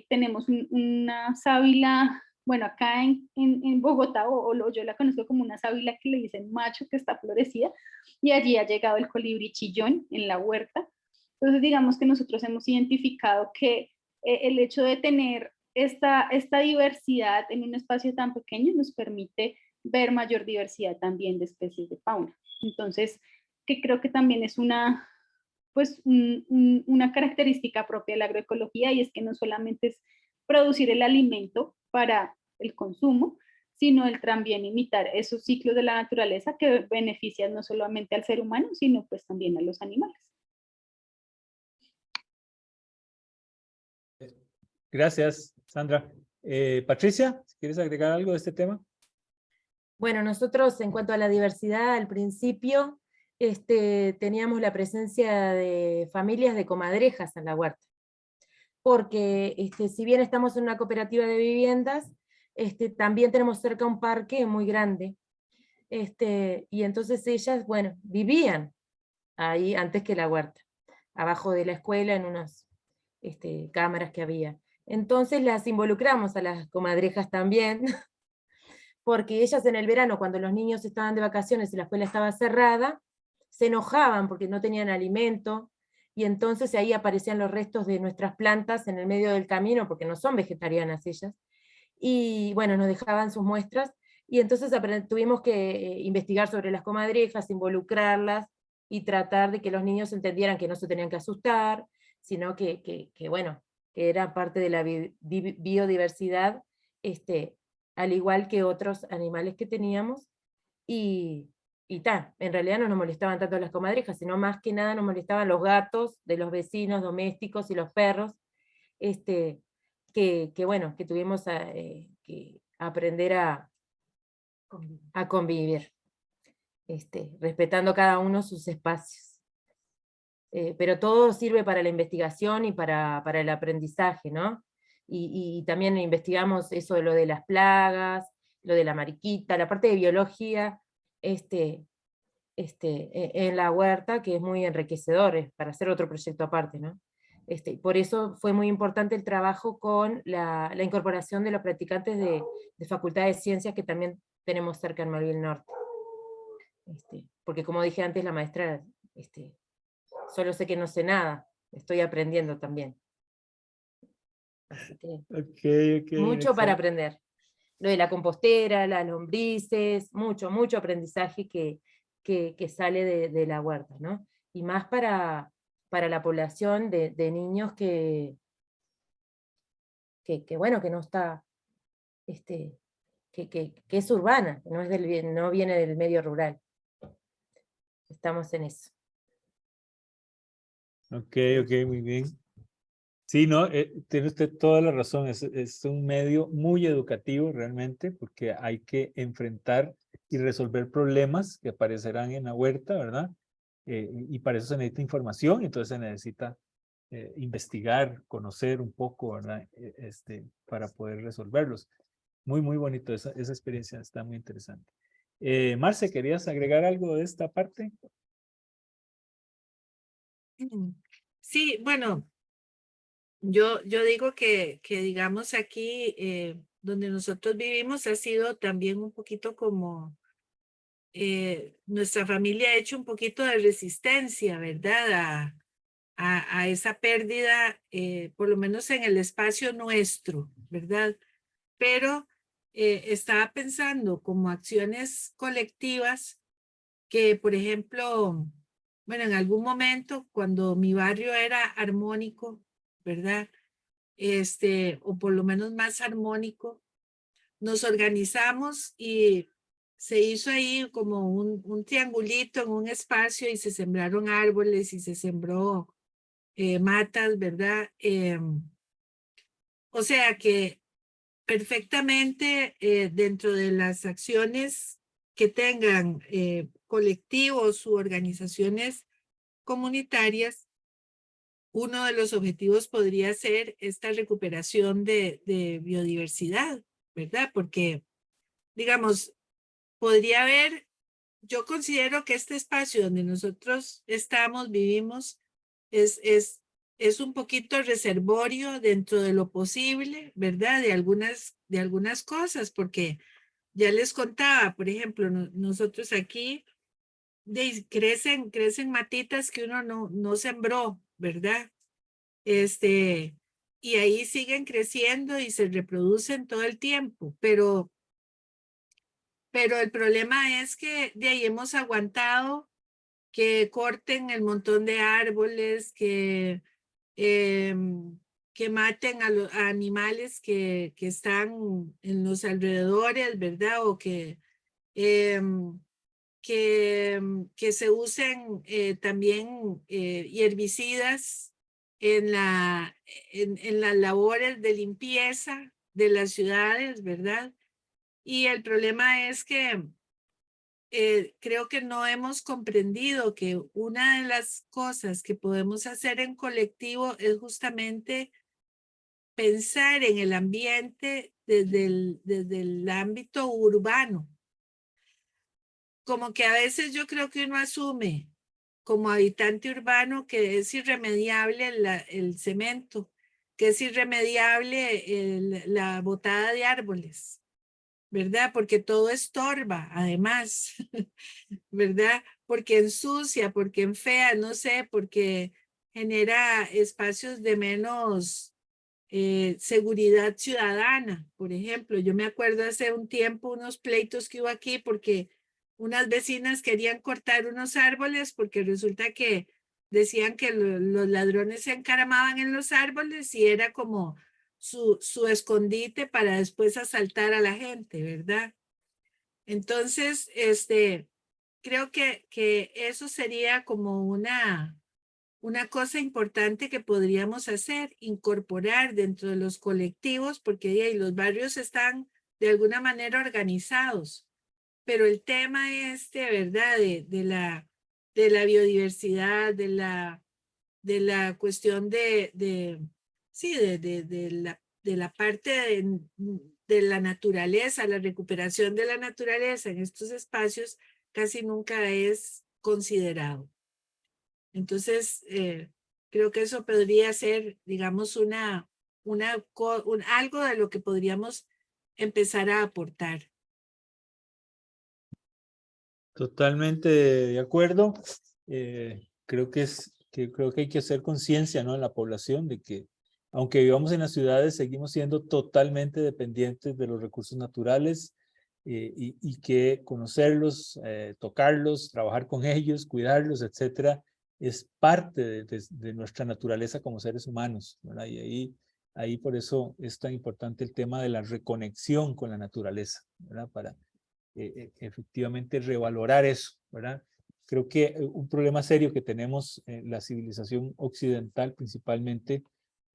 tenemos una sábila, bueno, acá en Bogotá, yo la conozco como una sábila que le dicen macho, que está florecida, y allí ha llegado el colibrí chillón en la huerta. Entonces, digamos que nosotros hemos identificado que el hecho de tener esta diversidad en un espacio tan pequeño nos permite ver mayor diversidad también de especies de fauna. Entonces, que creo que también es una característica propia de la agroecología, y es que no solamente es producir el alimento para el consumo, sino el también imitar esos ciclos de la naturaleza que benefician no solamente al ser humano, sino pues también a los animales. Gracias, Sandra. Patricia, ¿quieres agregar algo de este tema? Bueno, nosotros en cuanto a la diversidad, al principio teníamos la presencia de familias de comadrejas en la huerta, porque si bien estamos en una cooperativa de viviendas, también tenemos cerca un parque muy grande, Y entonces ellas, bueno, vivían ahí antes que la huerta, abajo de la escuela en unas cámaras que había. Entonces las involucramos a las comadrejas también, porque ellas en el verano, cuando los niños estaban de vacaciones y la escuela estaba cerrada, se enojaban porque no tenían alimento, y entonces ahí aparecían los restos de nuestras plantas en el medio del camino, porque no son vegetarianas ellas, y bueno, nos dejaban sus muestras, y entonces tuvimos que investigar sobre las comadrejas, involucrarlas, y tratar de que los niños entendieran que no se tenían que asustar, sino que bueno, que era parte de la biodiversidad, al igual que otros animales que teníamos, y en realidad no nos molestaban tanto las comadrejas, sino más que nada nos molestaban los gatos de los vecinos domésticos y los perros, bueno, que tuvimos que aprender a convivir, respetando cada uno sus espacios. Pero todo sirve para la investigación y para el aprendizaje, ¿no? Y también investigamos eso de lo de las plagas, lo de la mariquita, la parte de biología, en la huerta, que es muy enriquecedor, para hacer otro proyecto aparte, ¿no? Por eso fue muy importante el trabajo con la incorporación de los practicantes de Facultad de Ciencias, que también tenemos cerca en Malvin Norte. Porque como dije antes, la maestra, solo sé que no sé nada, estoy aprendiendo también. Así que, mucho para aprender. Lo de la compostera, las lombrices, mucho aprendizaje que sale de la huerta, ¿no? Y más para la población de niños que bueno, que no está, que es urbana, que no viene del medio rural. Estamos en eso. Ok, muy bien. Sí, no, tiene usted toda la razón, es un medio muy educativo realmente, porque hay que enfrentar y resolver problemas que aparecerán en la huerta, ¿verdad? Y para eso se necesita información, entonces se necesita investigar, conocer un poco, ¿verdad? Para poder resolverlos. Muy bonito, esa experiencia está muy interesante. Marce, ¿querías agregar algo de esta parte? Sí, bueno, yo digo que digamos aquí donde nosotros vivimos ha sido también un poquito como nuestra familia ha hecho un poquito de resistencia, ¿verdad? A esa pérdida, por lo menos en el espacio nuestro, ¿verdad? Pero estaba pensando como acciones colectivas que, por ejemplo, bueno, en algún momento cuando mi barrio era armónico, ¿verdad? O por lo menos más armónico, nos organizamos y se hizo ahí como un triangulito en un espacio y se sembraron árboles y se sembró matas, ¿verdad? O sea que perfectamente dentro de las acciones que tengan colectivos u organizaciones comunitarias, uno de los objetivos podría ser esta recuperación de biodiversidad, ¿verdad? Porque, digamos, podría haber, yo considero que este espacio donde nosotros estamos, vivimos, es un poquito reservorio dentro de lo posible, ¿verdad? De algunas cosas, porque ya les contaba, por ejemplo, nosotros aquí crecen matitas que uno no sembró, ¿verdad? Y ahí siguen creciendo y se reproducen todo el tiempo, pero el problema es que de ahí hemos aguantado que corten el montón de árboles, que maten a animales que están en los alrededores, ¿verdad? O que se usen también herbicidas en las labores de limpieza de las ciudades, ¿verdad? Y el problema es que creo que no hemos comprendido que una de las cosas que podemos hacer en colectivo es justamente pensar en el ambiente desde el ámbito urbano. como que a veces yo creo que uno asume como habitante urbano que es irremediable el cemento, que es irremediable la botada de árboles, ¿verdad? Porque todo estorba, además, ¿verdad? Porque ensucia, porque enfea, no sé, porque genera espacios de menos seguridad ciudadana. Por ejemplo, yo me acuerdo hace un tiempo unos pleitos que hubo aquí porque unas vecinas querían cortar unos árboles porque resulta que decían que los ladrones se encaramaban en los árboles y era como su escondite para después asaltar a la gente, ¿verdad? Entonces, creo que eso sería como una cosa importante que podríamos hacer, incorporar dentro de los colectivos, porque ahí los barrios están de alguna manera organizados, pero el tema ¿verdad? De la biodiversidad, de la cuestión sí, de la parte de la naturaleza, la recuperación de la naturaleza en estos espacios casi nunca es considerado. Entonces, creo que eso podría ser, digamos, algo de lo que podríamos empezar a aportar. Totalmente de acuerdo. Creo que hay que hacer conciencia, ¿no?, en la población de que aunque vivamos en las ciudades, seguimos siendo totalmente dependientes de los recursos naturales y que conocerlos, tocarlos, trabajar con ellos, cuidarlos, etcétera, es parte de nuestra naturaleza como seres humanos, ¿verdad? Y ahí por eso es tan importante el tema de la reconexión con la naturaleza, ¿verdad? Para efectivamente revalorar eso, ¿verdad? Creo que un problema serio que tenemos en la civilización occidental principalmente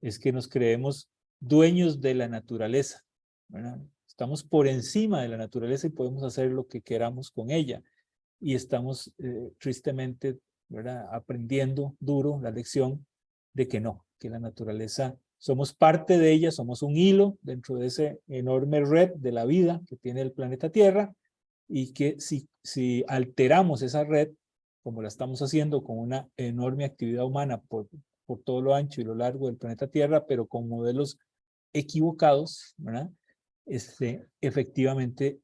es que nos creemos dueños de la naturaleza, ¿verdad? Estamos por encima de la naturaleza y podemos hacer lo que queramos con ella. Y estamos tristemente, ¿verdad?, aprendiendo duro la lección de que no, que la naturaleza, somos parte de ella, somos un hilo dentro de esa enorme red de la vida que tiene el planeta Tierra, y que si alteramos esa red, como la estamos haciendo con una enorme actividad humana por todo lo ancho y lo largo del planeta Tierra, pero con modelos equivocados, ¿verdad? Efectivamente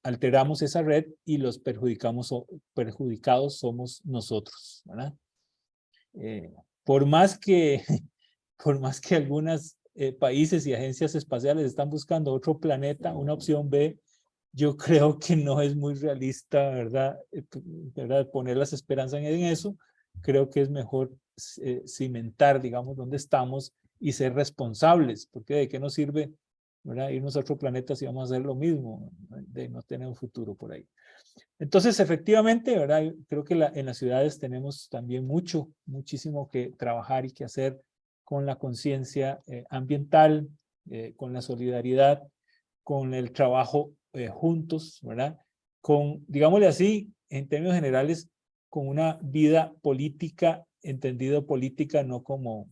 alteramos esa red y los perjudicados somos nosotros, ¿verdad? Por más que algunos países y agencias espaciales están buscando otro planeta, una opción B, yo creo que no es muy realista, ¿verdad? Poner las esperanzas en eso. Creo que es mejor cimentar, digamos, dónde estamos y ser responsables, porque de qué nos sirve, ¿verdad?, irnos a otro planeta si vamos a hacer lo mismo, de no tener un futuro por ahí. Entonces, efectivamente, ¿verdad?, creo que en las ciudades tenemos también muchísimo que trabajar y que hacer con la conciencia ambiental, con la solidaridad, con el trabajo juntos, ¿verdad? Con, digámosle así, en términos generales, con una vida política, entendido política no como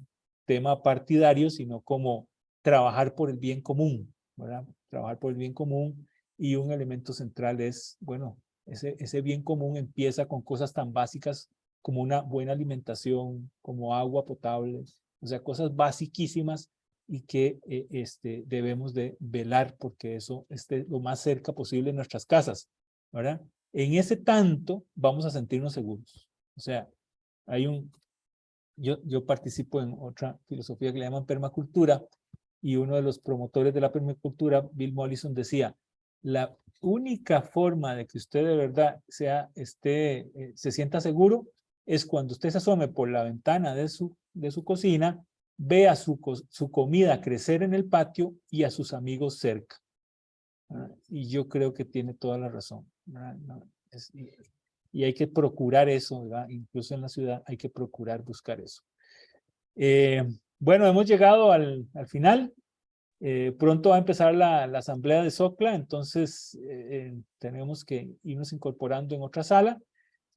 tema partidario, sino como trabajar por el bien común, ¿verdad? Trabajar por el bien común, y un elemento central es, bueno, ese bien común empieza con cosas tan básicas como una buena alimentación, como agua potable, o sea, cosas basiquísimas, y que debemos de velar porque eso esté lo más cerca posible de nuestras casas, ¿verdad? En ese tanto vamos a sentirnos seguros. O sea, yo participo en otra filosofía que le llaman permacultura, y uno de los promotores de la permacultura, Bill Mollison, decía, la única forma de que usted de verdad se sienta seguro es cuando usted se asome por la ventana de su cocina, vea su comida crecer en el patio y a sus amigos cerca. Y yo creo que tiene toda la razón. Y hay que procurar eso, ¿verdad? Incluso en la ciudad hay que procurar buscar eso. Bueno, hemos llegado al final. Pronto va a empezar la asamblea de SOCLA, entonces tenemos que irnos incorporando en otra sala.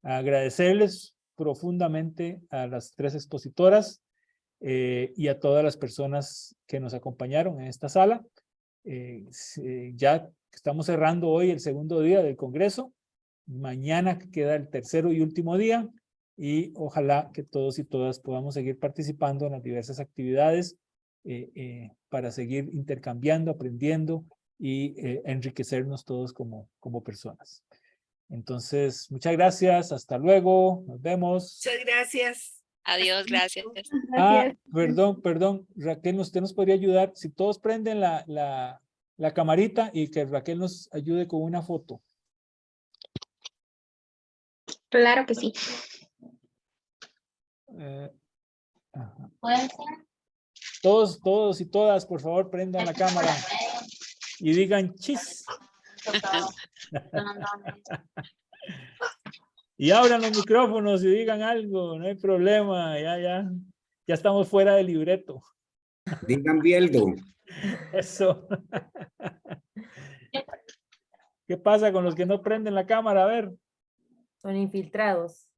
Agradecerles profundamente a las 3 expositoras y a todas las personas que nos acompañaron en esta sala. Ya estamos cerrando hoy el segundo día del Congreso. mañana queda el tercero y último día y ojalá que todos y todas podamos seguir participando en las diversas actividades para seguir intercambiando, aprendiendo y enriquecernos todos como personas. Entonces, muchas gracias, hasta luego, nos vemos. Muchas gracias. Adiós, gracias. Perdón, Raquel, ¿usted nos podría ayudar? Si todos prenden la camarita y que Raquel nos ayude con una foto. Claro que sí. Ajá. Puede ser. Todos y todas, por favor, prendan la cámara y digan chis. Y abran los micrófonos y digan algo, no hay problema, ya estamos fuera del libreto. Digan Bieldo. Eso. ¿Qué pasa con los que no prenden la cámara? A ver. Son infiltrados.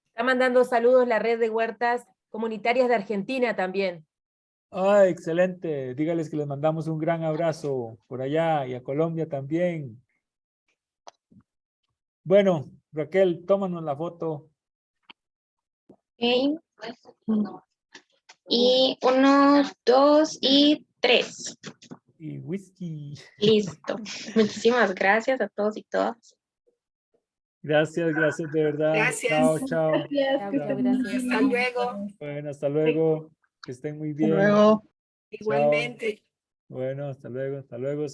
Está mandando saludos la red de huertas comunitarias de Argentina también. Ay, excelente. Dígales que les mandamos un gran abrazo por allá y a Colombia también. Bueno, Raquel, tómanos la foto. Ok. Y 1, 2 y 3. Y whisky. Listo. Muchísimas gracias a todos y todas. Gracias de verdad. Gracias. Chao. Gracias. Hasta luego. Bueno, hasta luego. Que estén muy bien. Luego. Igualmente. Bueno, hasta luego.